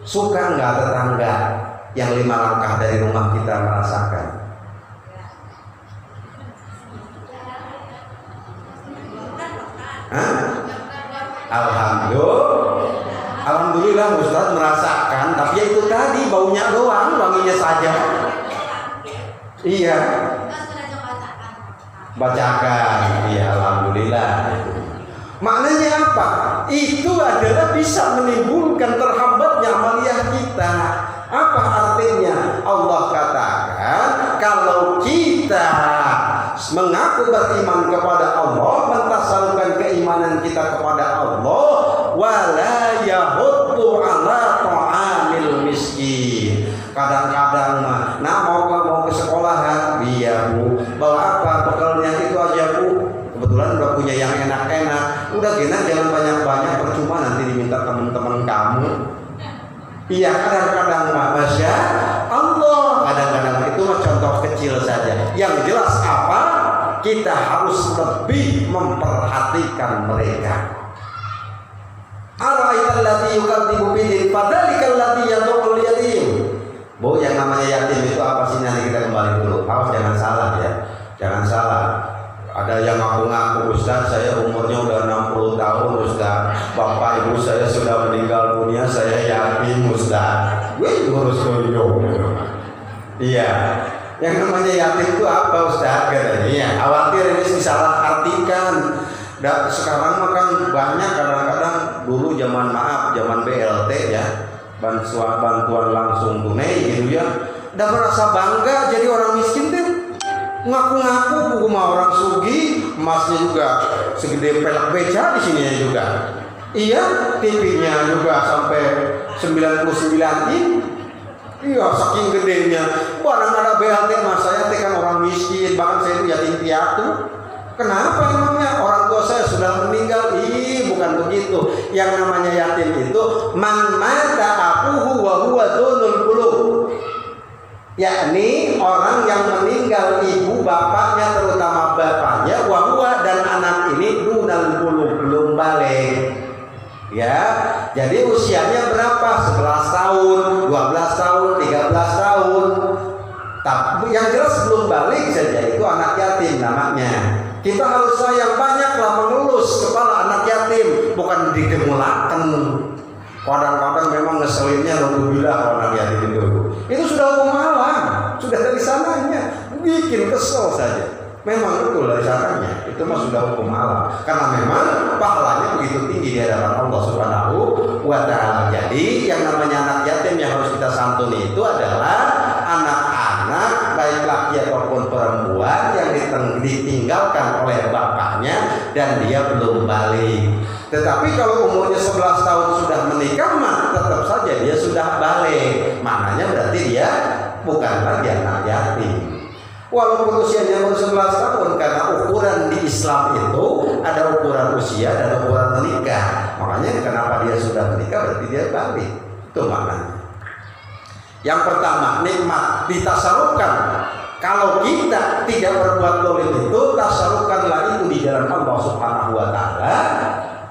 Suka nggak tetangga yang 5 langkah dari rumah kita merasakan? Hah? Alhamdulillah Ustaz merasakan, tapi ya itu tadi baunya doang, wanginya saja. Iya. Bacakan, iya alhamdulillah. Maknanya apa? Itu adalah bisa menimbulkan terhambatnya amaliyah kita. Apa artinya? Allah katakan kalau kita mengaku beriman kepada Allah, mentasawufkan keimanan kita kepada Allah, wala yahuddu ala ta'amil miskin. Kadang-kadang mau ke sekolah iya Bu, bawa apa bekalnya itu aja Bu, kebetulan udah punya yang enak-enak, udah genap jangan banyak-banyak, percuma nanti diminta teman-teman kamu. Iya kadang-kadang Masya Allah, kadang-kadang itu contoh kecil saja. Yang jelas apa? Kita harus lebih memperhatikan mereka. Ara'aital ladzi yukadzibu bidin fadzalikal ladzi yad'ul yatim. Bu, yang namanya yatim itu apa sih? Nanti kita kembali dulu. Awas jangan salah ya. Jangan salah. Ada yang ngaku-ngaku Ustaz, saya umurnya udah 60 tahun Ustaz. Bapak ibu saya sudah meninggal dunia, saya yatim Ustaz. Wih, ngurus doyong. Iya. Yang namanya yatim itu apa Ustaz? Katanya. Iya, khawatir ini disalah artikan. Dan sekarang makan banyak kadang-kadang dulu zaman BLT ya, bantuan langsung tunai gitu ya. Udah merasa bangga jadi orang miskin tuh. Ngaku-ngaku rumah orang sugi, emasnya juga segede pelek beca di sini juga. Iya, TV-nya juga sampai 99 in. Iya, saking gedenya. Barang ada BLT mas saya kan orang miskin, bahkan saya itu yatim piatu. Kenapa emangnya? Orang tua saya sudah meninggal. Bukan begitu. Yang namanya yatim itu man mata abuhu wa huwa dunul qulub. Yakni orang yang meninggal ibu bapaknya, terutama bapaknya, wa huwa dan anak ini dunal qulub, belum balik. Ya, jadi usianya berapa? 11 tahun, 12 tahun, 13 tahun. Tapi yang jelas belum balik saja itu anak yatim namanya. Kita harus sayang, banyaklah mengelus kepala anak yatim, bukan digemulakan. Kadang-kadang memang ngeselinnya alhamdulillah kalau anak yatim itu sudah hukum haram, sudah dari sananya, bikin kesel saja. Memang betul dari sananya, itu mah sudah hukum haram. Karena memang pahalanya begitu tinggi di hadapan Allah Subhanahu wa Ta'ala. Jadi yang namanya anak yatim yang harus kita santuni itu adalah anak-anak baik laki ataupun perempuan yang ditinggalkan oleh bapaknya dan dia belum balik. Tetapi kalau umurnya 11 tahun sudah menikah mah tetap saja dia sudah balik. Maknanya berarti dia bukan lagi anak yatim. Walaupun usianya baru 11 tahun, karena ukuran di Islam itu ada ukuran usia dan ukuran menikah. Makanya kenapa dia sudah menikah berarti dia balik. Itu maknanya. Yang pertama, nikmat ditasarufkan. Kalau kita tidak berbuat dolim itu, tasarufkanlah itu di jalan Allah Subhanahu wa Ta'ala.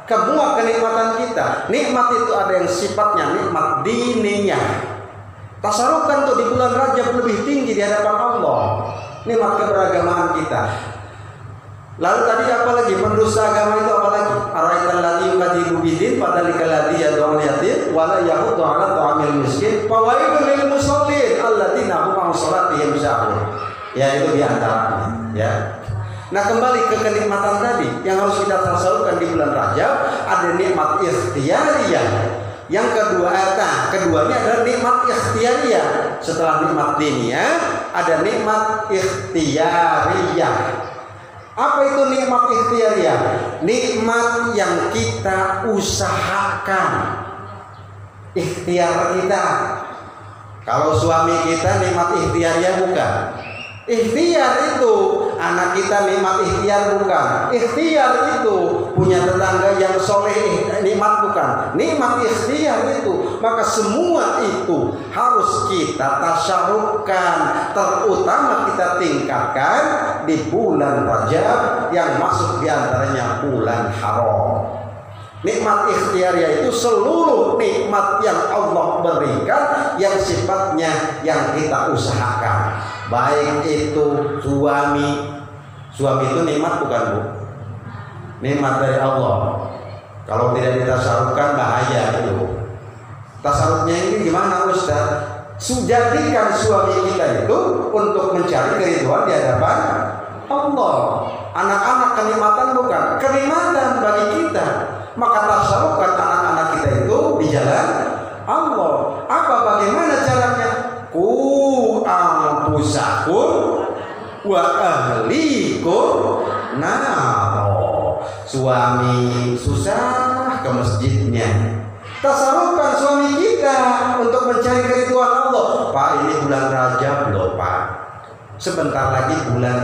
Semua kenikmatan kita, nikmat itu ada yang sifatnya nikmat diniyah. Tasarufkan tuh di bulan Rajab lebih tinggi di hadapan Allah. Nikmat keberagamaan kita. Lalu tadi apa lagi? Mendusta agama itu apa lagi? Araital ladzi yukadzibu bidin fadzalikal ladzi yad'ul yatim wa la yahuddu 'ala ta'amil miskin fawailul lil musallin alladzina hum 'an shalatihim sahun. Ya itu di antaranya, ya. Nah, kembali ke kenikmatan tadi yang harus kita tasawufkan di bulan Rajab, ada nikmat ikhtiyariyah. Yang keduanya adalah nikmat ikhtiyariyah. Setelah nikmat diniyah, ada nikmat ikhtiyariyah. Apa itu nikmat ikhtiyariyah? Nikmat yang kita usahakan. Ikhtiar kita. Kalau suami kita nikmat ikhtiarnya bukan. Ikhtiar itu anak kita nikmat ikhtiar bukan. Ikhtiar itu punya tetangga yang soleh nikmat bukan. Nikmat ikhtiar itu. Maka semua itu harus kita tasyarufkan. Terutama kita tingkatkan di bulan Rajab yang masuk diantaranya bulan haram. Nikmat ikhtiar yaitu seluruh nikmat yang Allah berikan yang sifatnya yang kita usahakan. Baik itu suami itu nikmat bukan Bu? Nikmat dari Allah. Kalau tidak ditasarufkan bahaya itu. Tasarufnya ini gimana Ustaz? Jadikan suami kita itu untuk mencari keridhaan di hadapan Allah. Anak-anak kenikmatan bukan? Kenikmatan bagi kita. Maka tasarufkan anak-anak kita itu di jalan Allah. Bagaimana caranya? Ku anfusakum wa ahlikum naro. Suami susah ke masjidnya, tasarufkan suami kita untuk mencari keridhaan Allah. Pak, ini bulan Rajab loh Pak, sebentar lagi bulan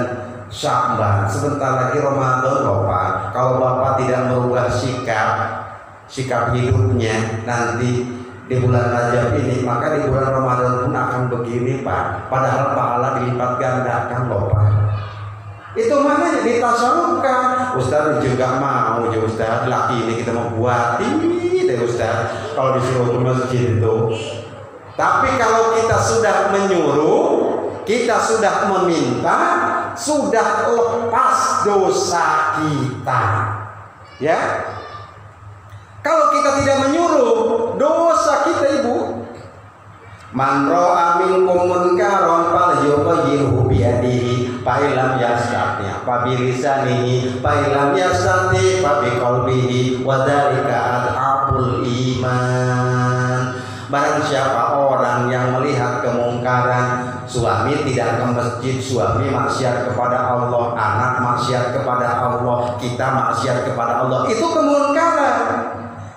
Sya'ban, sebentar lagi Ramadan loh Pak. Kalau Bapak tidak merubah sikap hidupnya nanti di bulan Rajab ini, maka di bulan Ramadan pun akan begini Pak. Padahal pahala dilipat gandakan loh Pak. Itu mana ditasarufkan. Ustaz juga mau ya Ustaz, laki ini kita mau buat ini deh Ustaz kalau disuruh ke masjid itu. Tapi kalau kita sudah menyuruh, kita sudah meminta, sudah lepas dosa kita, ya. Kalau kita tidak menyuruh, dosa kita Ibu. Man ra'a minkum munkaran falyughayyirhu bi yadihi fa illam yastati' fa bi lisanihi fa illam yastati' fa bi qalbihi wa dzalika adhaful iman. Barang siapa orang yang melihat kemungkaran, suami tidak ke masjid, suami maksiat kepada Allah, anak maksiat kepada Allah, kita maksiat kepada Allah, itu kemungkaran.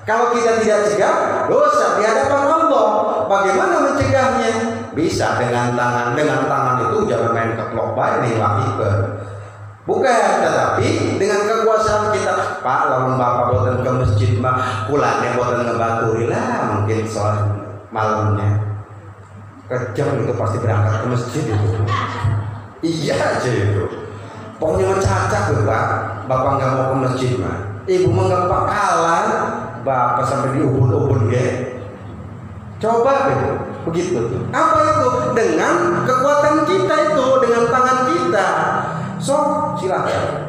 Kalau kita tidak cegah, dosa di hadapan Allah. Bagaimana mencegahnya? Bisa dengan tangan. Dengan tangan itu jangan main keplok bae nih wakiber. Bukan, tetapi dengan kekuasaan kita. Pak, lamun Bapak boten ke masjid mah kulane boten ngebaturi lah, mungkin soal malamnya. Kejam itu pasti berangkat ke masjid itu. Iya aja itu. Pokoknya mencacak loh Pak. Bapak nggak mau ke masjid mah. Ibu mah nggak bakalan. Bapak sampai diubun-ubun ya. Coba deh, begitu. Apa itu? Dengan kekuatan kita itu, dengan tangan kita. So, silakan.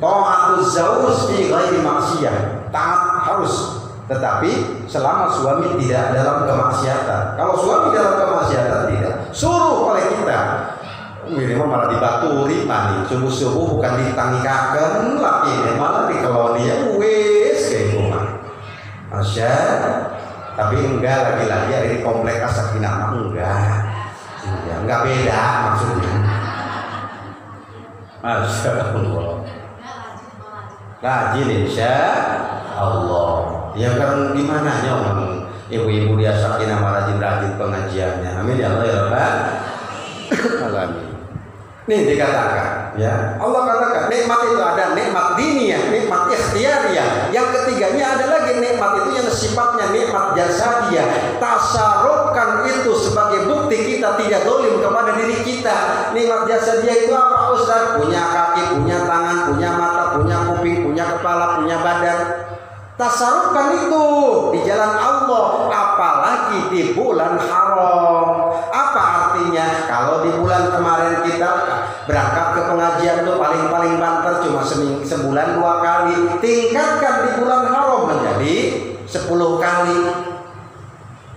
Ta'atuz zawj fi ghairi maksiyah. Taat harus, tetapi selama suami tidak dalam kemaksiatan. Kalau suami dalam kemaksiatan tidak, suruh oleh kita. Ini malah dibaturi mani. Subuh-subuh bukan ditangikaken laki ini malah dikeloni ya wis kayak rumah. Masya, tapi enggak lagi-lagi ada di komplek As-Sakinah enggak beda maksudnya. Masya Allah, rajin insya Allah. Ya kan gimana nya orang ibu-ibu di As-Sakinah rajin pengajiannya. Amin ya Allah ya Rabbal alamin. Nih dikatakan, ya Allah katakan nikmat itu ada nikmat diniyah, nikmat ikhtiyariyah. Yang ketiganya ada lagi nikmat itu yang sifatnya nikmat jasadiyah. Tasarufkan itu sebagai bukti kita tidak zalim kepada diri kita. Nikmat jasadiyah itu apa Ustaz? Punya kaki, punya tangan, punya mata, punya kuping, punya kepala, punya badan. Tasarufkan itu di jalan Allah, apalagi di bulan haram. Apa artinya? Kalau di bulan kemarin kita berangkat ke pengajian tuh paling banter cuma sebulan 2 kali, tingkatkan di bulan haram menjadi 10 kali.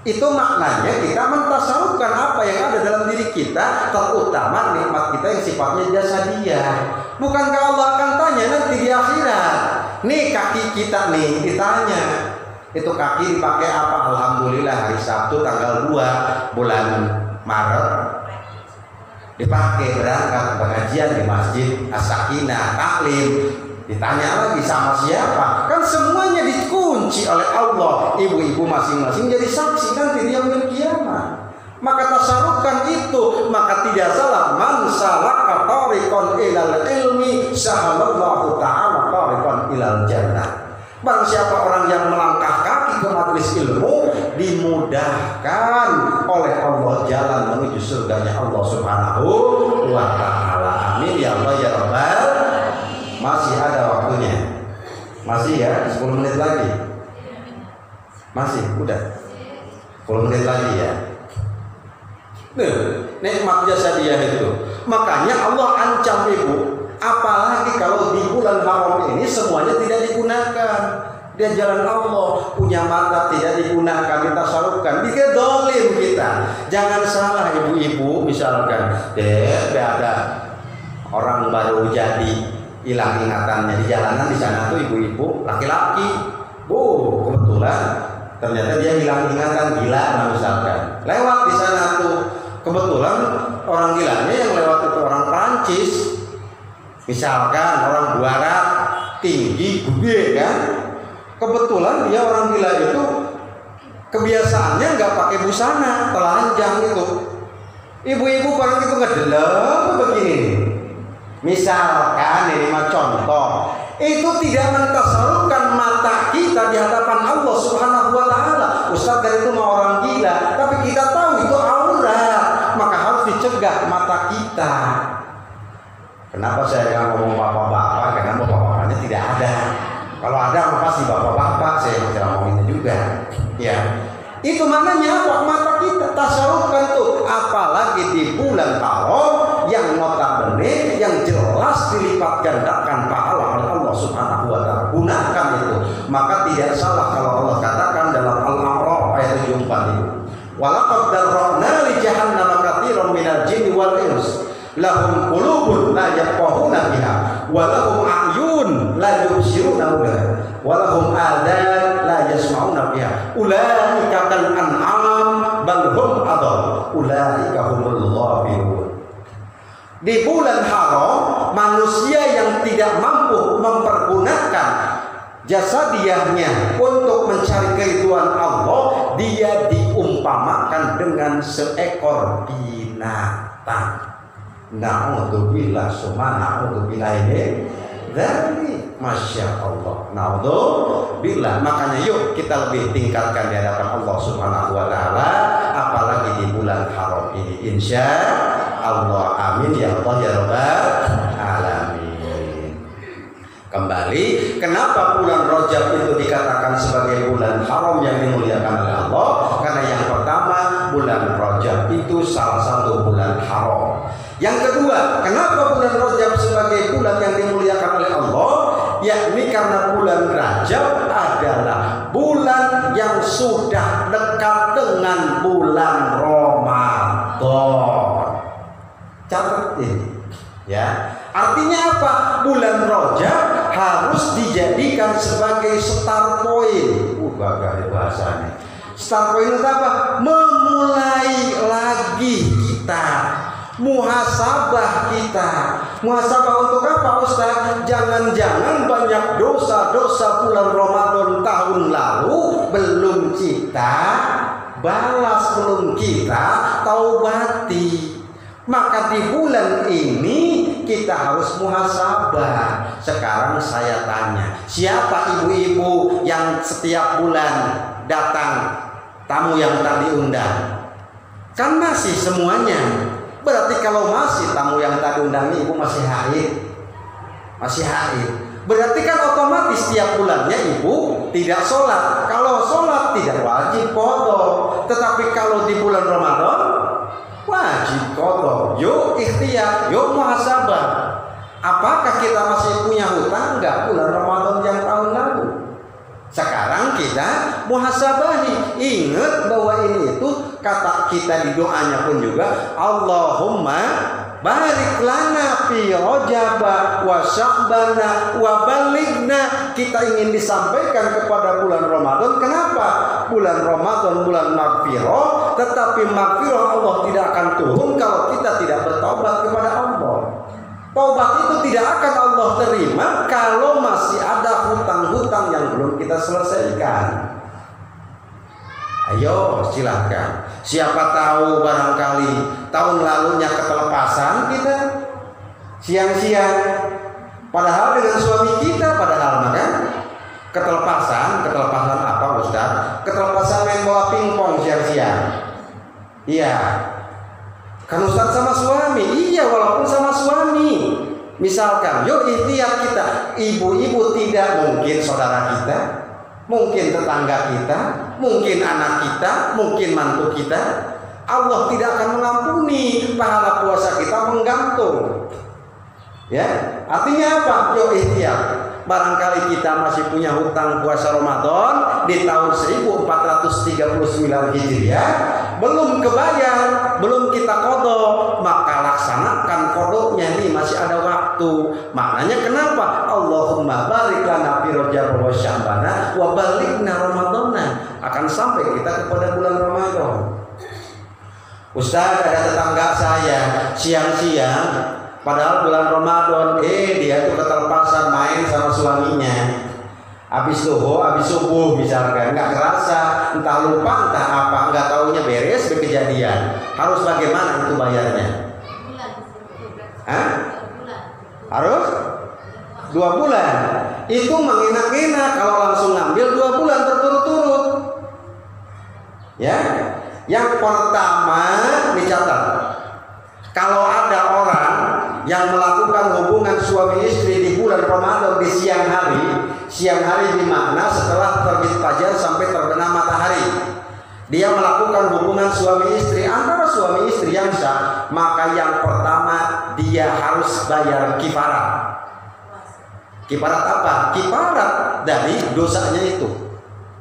Itu maknanya kita mentasarufkan apa yang ada dalam diri kita, terutama nikmat kita yang sifatnya jasadiyah. Bukankah Allah akan tanya nanti di akhirat? Nih kaki kita nih ditanya, itu kaki dipakai apa? Alhamdulillah hari Sabtu tanggal 2 bulan Maret dipakai berangkat pengajian di Masjid As-Sakinah taklim. Ditanya lagi sama siapa? Kan semuanya dikunci oleh Allah. Ibu-ibu masing-masing jadi saksi nanti di yaumil kiamat. Maka tasarrufkan itu, maka tidak salah man salaka tariqan ilal ilmi sahalallahu ta'ala tariqan ilal jannah. Barang siapa orang yang melangkah kaki ke majelis ilmu, dimudahkan oleh Allah jalan menuju surganya Allah Subhanahu wa ta'ala. Amin ya Allah ya Rabbal. Masih ada waktunya. Masih ya, 10 menit lagi. Masih, udah 10 menit lagi ya. Nikmat jasadiah itu. Makanya Allah ancam ibu, apalagi kalau di bulan haram ini semuanya tidak digunakan. Dia jalan Allah, punya mata tidak digunakan, kita salurkan, bikin dolim kita. Jangan salah ibu-ibu, misalkan ada orang baru jadi hilang ingatannya di jalanan, di sana tuh ibu-ibu laki-laki, kebetulan ternyata dia hilang ingatan, gila misalkan, lewat di sana tuh. Kebetulan orang gilanya yang lewat itu orang Prancis, misalkan orang Barat, tinggi, gede kan. Kebetulan dia orang gila itu kebiasaannya nggak pakai busana, telanjang itu. Ibu-ibu paling itu ngedelep begini. Misalkan ini mah contoh, itu tidak mentasarufkan mata kita di hadapan Allah Subhanahu wa ta'ala. Ustaz dari itu mah orang gila, tapi kita tahu itu aurat, maka harus dicegah mata kita. Kenapa saya nggak ngomong bapak-bapak? Karena bapak-bapaknya tidak ada. Kalau ada pasti bapak-bapak, saya masih ngomonginnya juga. Ya, itu maknanya apa? Mata kita tasarufkan tuh, apalagi di bulan haram yang notabene yang jelas dilipat gandakan pahala oleh Allah Subhanahu wa ta'ala. Gunakan itu. Maka tidak salah kalau Allah katakan dalam Al-A'raf ayat 74 itu. Walaqad darra'na li jahannama katsiran minal jinni wal ins lahum qulubun la yafqahuna biha wa lahum a'yun la yubsiruna biha wa lahum adhan la yasma'una biha ulaika kal an'am bal hum adall ulaika humul ghafilun. Di bulan haram, manusia yang tidak mampu mempergunakan jasadiahnya untuk mencari keridhaan Allah, dia diumpamakan dengan seekor binatang. Na'udzubillah summa na'udzubillah ini dari Masya Allah. Na'udzubillah. Makanya yuk kita lebih tingkatkan di hadapan Allah Subhanahu wa ta'ala, apalagi di bulan haram ini. Insya Allah, amin ya Allah ya Rabbal alamin. Kembali, kenapa bulan Rajab itu dikatakan sebagai bulan haram yang dimuliakan oleh Allah? Karena yang pertama, bulan Rajab itu salah satu bulan haram. Yang kedua, kenapa bulan Rajab sebagai bulan yang dimuliakan oleh Allah? Yakni karena bulan Rajab adalah bulan yang sudah dekat dengan bulan Ramadan. Catat ini, ya. Artinya apa? Bulan Rajab harus dijadikan sebagai start point. Bagaimana bahasanya? Start point itu apa? Memulai lagi kita, muhasabah kita. Muhasabah untuk apa, Ustaz? Jangan-jangan banyak dosa-dosa bulan Ramadan tahun lalu belum kita balas, belum kita taubati. Maka di bulan ini kita harus muhasabah. Sekarang saya tanya, siapa ibu-ibu yang setiap bulan datang tamu yang tak diundang? Kan masih semuanya. Berarti kalau masih tamu yang tak diundang, ibu masih haid. Masih haid. Berarti kan otomatis setiap bulannya ibu tidak sholat. Kalau sholat tidak wajib qadha. Tetapi kalau di bulan Ramadan wajib qadha. Yuk ikhtiar, yuk muhasabah. Apakah kita masih punya hutang enggak bulan Ramadan yang tahun lalu? Sekarang kita muhasabahi. Ingat bahwa ini itu kata kita di doanya pun juga, Allahumma barik lana fi Rajab wa Sya'bana wa balighna. Kita ingin disampaikan kepada bulan Ramadan. Kenapa? Bulan Ramadan bulan maghfirah, tetapi maghfirah Allah tidak akan turun kalau kita tidak bertobat kepada Allah. Taubat itu tidak akan Allah terima kalau masih ada hutang-hutang yang belum kita selesaikan. Ayo silahkan. Siapa tahu barangkali tahun lalunya ketelepasan kita siang-siang. Padahal dengan suami kita, padahal kan ketelepasan apa Ustaz? Ketelepasan main bola pingpong siang-siang. Iya. Kan Ustaz sama suami. Iya, walaupun sama suami. Misalkan, yuk ikhtiar kita. Ibu-ibu tidak, mungkin saudara kita, mungkin tetangga kita, mungkin anak kita, mungkin mantu kita. Allah tidak akan mengampuni, pahala puasa kita menggantung. Ya, artinya apa? Yuk ikhtiar. Barangkali kita masih punya hutang puasa Ramadan di tahun 1439 Hijriah, belum kebayar, belum kita qadha, maka laksanakan qadanya ini, masih ada waktu. Maknanya kenapa? Allahumma barik lana fi Rajab wa Sya'ban wa balighna Ramadana. Akan sampai kita kepada bulan Ramadan. Ustaz, ada tetangga saya siang-siang padahal bulan Ramadan, dia tuh ketelepasan main sama suaminya. Habis subuh misalkan, nggak kerasa, entah lupa, entah apa, nggak taunya beres kejadian. Harus bagaimana itu bayarnya? Harus 2 bulan. Itu mengenak-enak kalau langsung ngambil 2 bulan berturut-turut. Ya, yang pertama dicatat. Kalau ada orang yang melakukan hubungan suami istri di bulan Ramadan di siang hari dimakna setelah terbit fajar sampai terbenam matahari, dia melakukan hubungan suami istri antara suami istri yang sah, maka yang pertama dia harus bayar kifarat. Kifarat apa? Kifarat dari dosanya itu.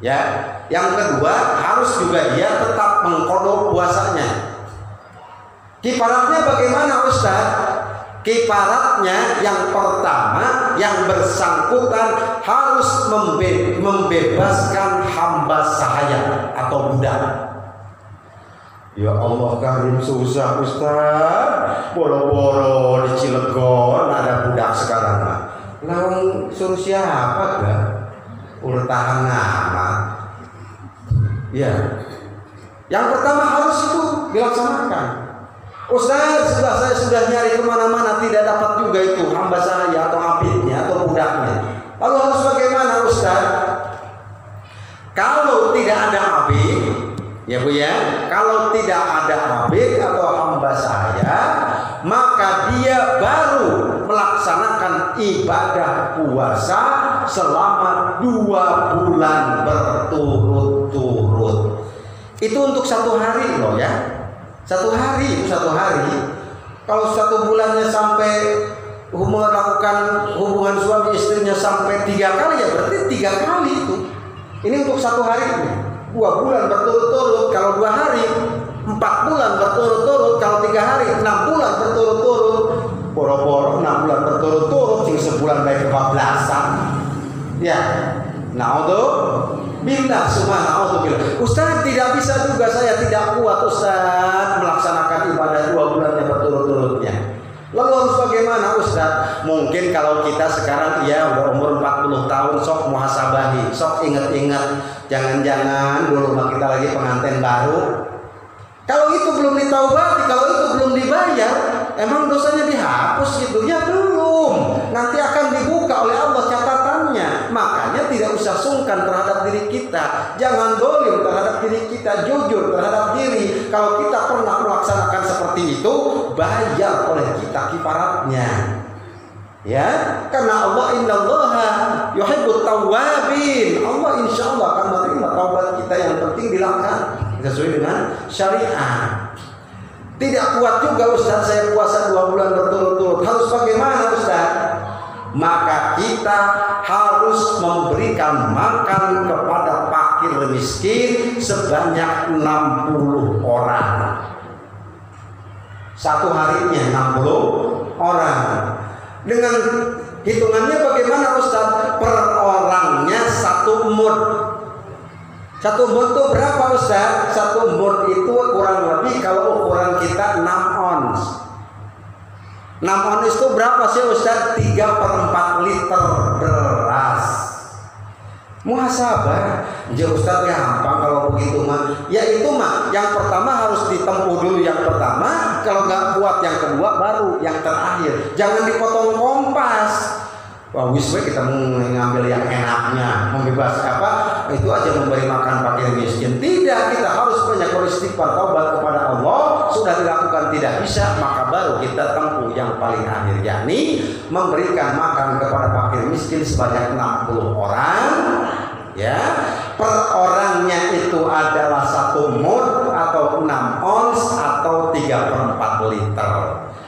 Ya. Yang kedua, harus juga dia tetap mengqadha puasanya. Kifaratnya bagaimana Ustaz? Kifaratnya yang pertama, yang bersangkutan harus membebaskan hamba sahaya atau budak. Ya Allah, karim susah Ustaz. Boro-boro di Cilegon ada budak sekarang mah. Lawan suruh siapa gak? Udah tahan amat. Ya. Yang pertama harus itu dilaksanakan. Ustaz, saya sudah nyari kemana-mana tidak dapat juga itu hamba saya atau abidnya atau budaknya. Lalu harus bagaimana Ustaz? Kalau tidak ada abid, ya Bu ya, kalau tidak ada abid atau hamba saya, maka dia baru melaksanakan ibadah puasa selama 2 bulan berturut-turut. Itu untuk 1 hari loh ya. 1 hari. Kalau 1 bulannya sampai melakukan hubungan suami istrinya sampai 3 kali, ya berarti 3 kali itu. Ini untuk 1 hari. 2 bulan berturut-turut kalau 2 hari, 4 bulan berturut-turut kalau 3 hari, 6 bulan berturut-turut. Boro-boro 6 bulan berturut-turut, sing sebulan baik kebablasan. Ya. Billah subhanahu. Ustaz, tidak bisa juga, saya tidak kuat Ustaz melaksanakan ibadah 2 bulan yang berturut-turutnya. Lalu harus bagaimana Ustaz? Mungkin kalau kita sekarang ya udah umur 40 tahun, sok muhasabahi, sok ingat-ingat, jangan-jangan dulu kita lagi pengantin baru. Kalau itu belum ditaubati, kalau itu belum dibayar, emang dosanya dihapus gitu? Ya belum. Nanti akan dibuka oleh Allah catatannya. Makanya tidak usah sungkan terhadap diri kita. Jangan dolim terhadap diri kita, jujur terhadap diri. Kalau kita pernah melaksanakan seperti itu, bayar oleh kita kifaratnya. Ya, karena Allah innallaha yuhibbut tawwabin. Allah insyaallah akan menerima taubat kita, yang penting dilakukan sesuai dengan syariat. Tidak kuat juga Ustaz saya puasa 2 bulan berturut-turut. Harus bagaimana Ustaz? Maka kita harus memberikan makan kepada fakir miskin sebanyak 60 orang. 1 harinya 60 orang. Dengan hitungannya bagaimana Ustaz? Per orangnya 1 mud. 1 mud itu berapa Ustaz? 1 mud itu kurang lebih kalau ukuran kita 6 ons. 6 ons itu berapa sih Ustaz? 3/4 liter beras. Muhasabah. Ya Ustaz, gampang kalau begitu mah. Ya itu mah yang pertama harus ditempuh dulu yang pertama, kalau nggak kuat yang kedua baru yang terakhir. Jangan dipotong kompas. Wah, wiswe kita mengambil yang enaknya, membebas itu aja memberi makan fakir miskin. Tidak, kita harus banyak beristighfar, taubat kepada Allah. Sudah dilakukan tidak bisa, maka baru kita tempuh yang paling akhir, yakni memberikan makan kepada fakir miskin sebanyak 60 orang. Ya, per orangnya itu adalah 1 mud atau 6 ons atau 3/4 liter.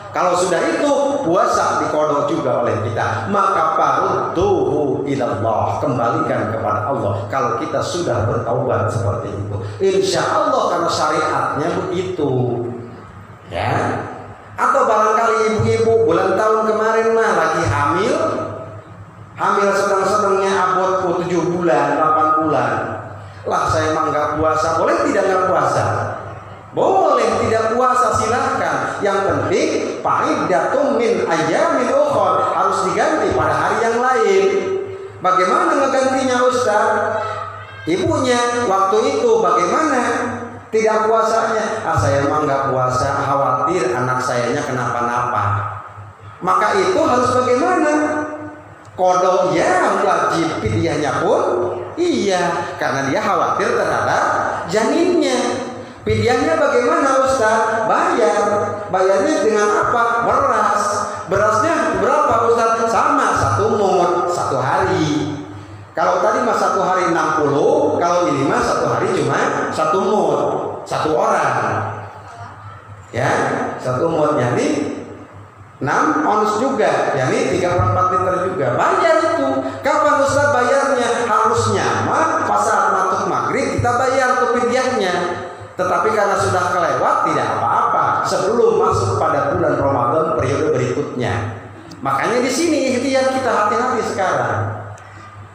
Kalau sudah itu puasa dikodok juga oleh kita, maka farudduhu ilallah, kembalikan kepada Allah. Kalau kita sudah bertaubat seperti itu, insya Allah, karena syariatnya begitu. Ya, atau barangkali ibu-ibu bulan tahun kemarin mah lagi hamil sedang-sedangnya abot 7 bulan, 8 bulan. Lah saya mah nggak puasa, boleh tidak nggak puasa? Boleh tidak puasa, silahkan. Yang penting faidatun min ayyamin ukhra, harus diganti pada hari yang lain. Bagaimana ngegantinya Ustaz? Ibunya waktu itu bagaimana? Tidak puasanya. Saya mah nggak puasa, khawatir anak sayanya kenapa-napa. Maka itu harus bagaimana? Kodok ya, wajib fidyahnya pun iya, karena dia khawatir terhadap janinnya. Fidyahnya bagaimana Ustaz? Bayarnya dengan apa? Berasnya berapa Ustaz? Sama 1 mud 1 hari. Kalau tadi mah 1 hari 60, kalau ini mah 1 hari cuma 1 mud 1 orang. Ya, 1 mud yakni 6 ons juga, yakni 3/4 liter juga. Bayar itu. Kapan Ustaz bayarnya? Harusnya mah pas saat matuk maghrib kita bayar tuh fidyahnya. Tetapi karena sudah kelewat tidak apa-apa sebelum masuk pada bulan Ramadan periode berikutnya. Makanya di sini ikhtiar kita hati-hati sekarang.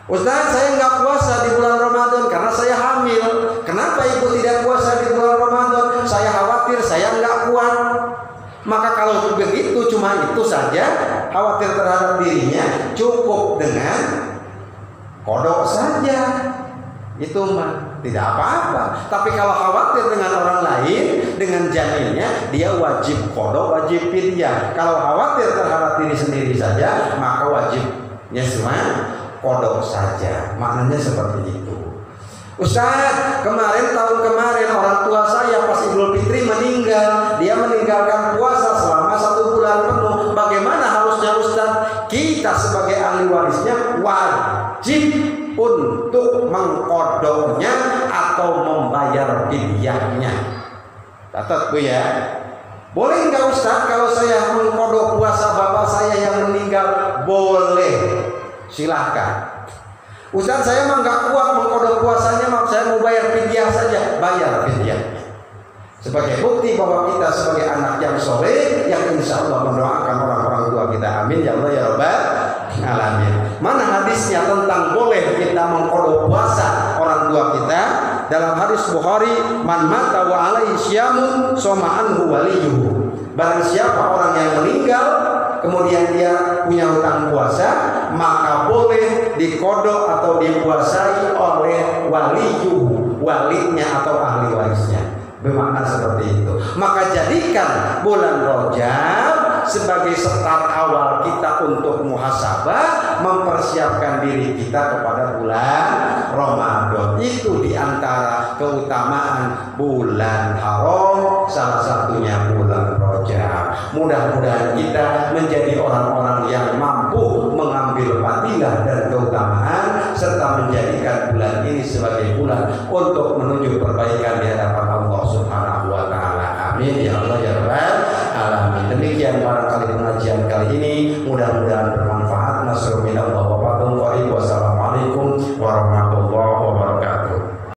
Ustaz, saya nggak puasa di bulan Ramadan karena saya hamil. Kenapa ibu tidak puasa di bulan Ramadan? Saya khawatir saya nggak kuat. Maka kalau begitu cuma itu saja, khawatir terhadap dirinya, cukup dengan kodok saja. Itu mah tidak apa-apa. Tapi kalau khawatir dengan orang lain, dengan janinnya, dia wajib kodok, wajib fidyah. Kalau khawatir terhadap diri sendiri saja, maka wajibnya cuma kodok saja. Maknanya seperti itu. Ustaz, tahun kemarin orang tua saya pas Idul Fitri meninggal. Dia meninggalkan puasa selama 1 bulan penuh. Bagaimana harusnya Ustaz? Kita sebagai ahli warisnya wajib untuk mengkodoknya atau membayar fidyahnya. Catat Bu ya. Boleh nggak Ustaz kalau saya mengkodok puasa bapak saya yang meninggal? Boleh, silahkan. Ustaz, saya mah nggak kuat mengkodok puasanya, saya mau bayar fidyah saja. Bayar fidyahnya sebagai bukti bahwa kita sebagai anak yang soleh, yang insya Allah mendoakan orang-orang tua kita. Amin ya Allah ya Rabbal alamin. Mana hadisnya tentang boleh kita mengkodok puasa orang tua kita? Dalam hadis Bukhari, man mata wa alaihi syamun soma anhu waliyuhu. Barang siapa orang yang meninggal kemudian dia punya hutang puasa, maka boleh dikodok atau dipuasai oleh waliyuhu, walinya atau ahli warisnya. Bermakna seperti itu. Maka jadikan bulan Rajab sebagai start awal kita untuk muhasabah, mempersiapkan diri kita kepada bulan Ramadan. Itu diantara keutamaan bulan haram, salah satunya bulan Rajab. Mudah-mudahan kita menjadi orang-orang yang mampu mengambil fadilah dan keutamaan, serta menjadikan bulan ini sebagai bulan untuk menuju perbaikan di hadapan Allah Subhanahu wa taala. Amin ya Allah ya Rabbal alamin. Demikian barangkali pengajian kali ini, mudah-mudahan bermanfaat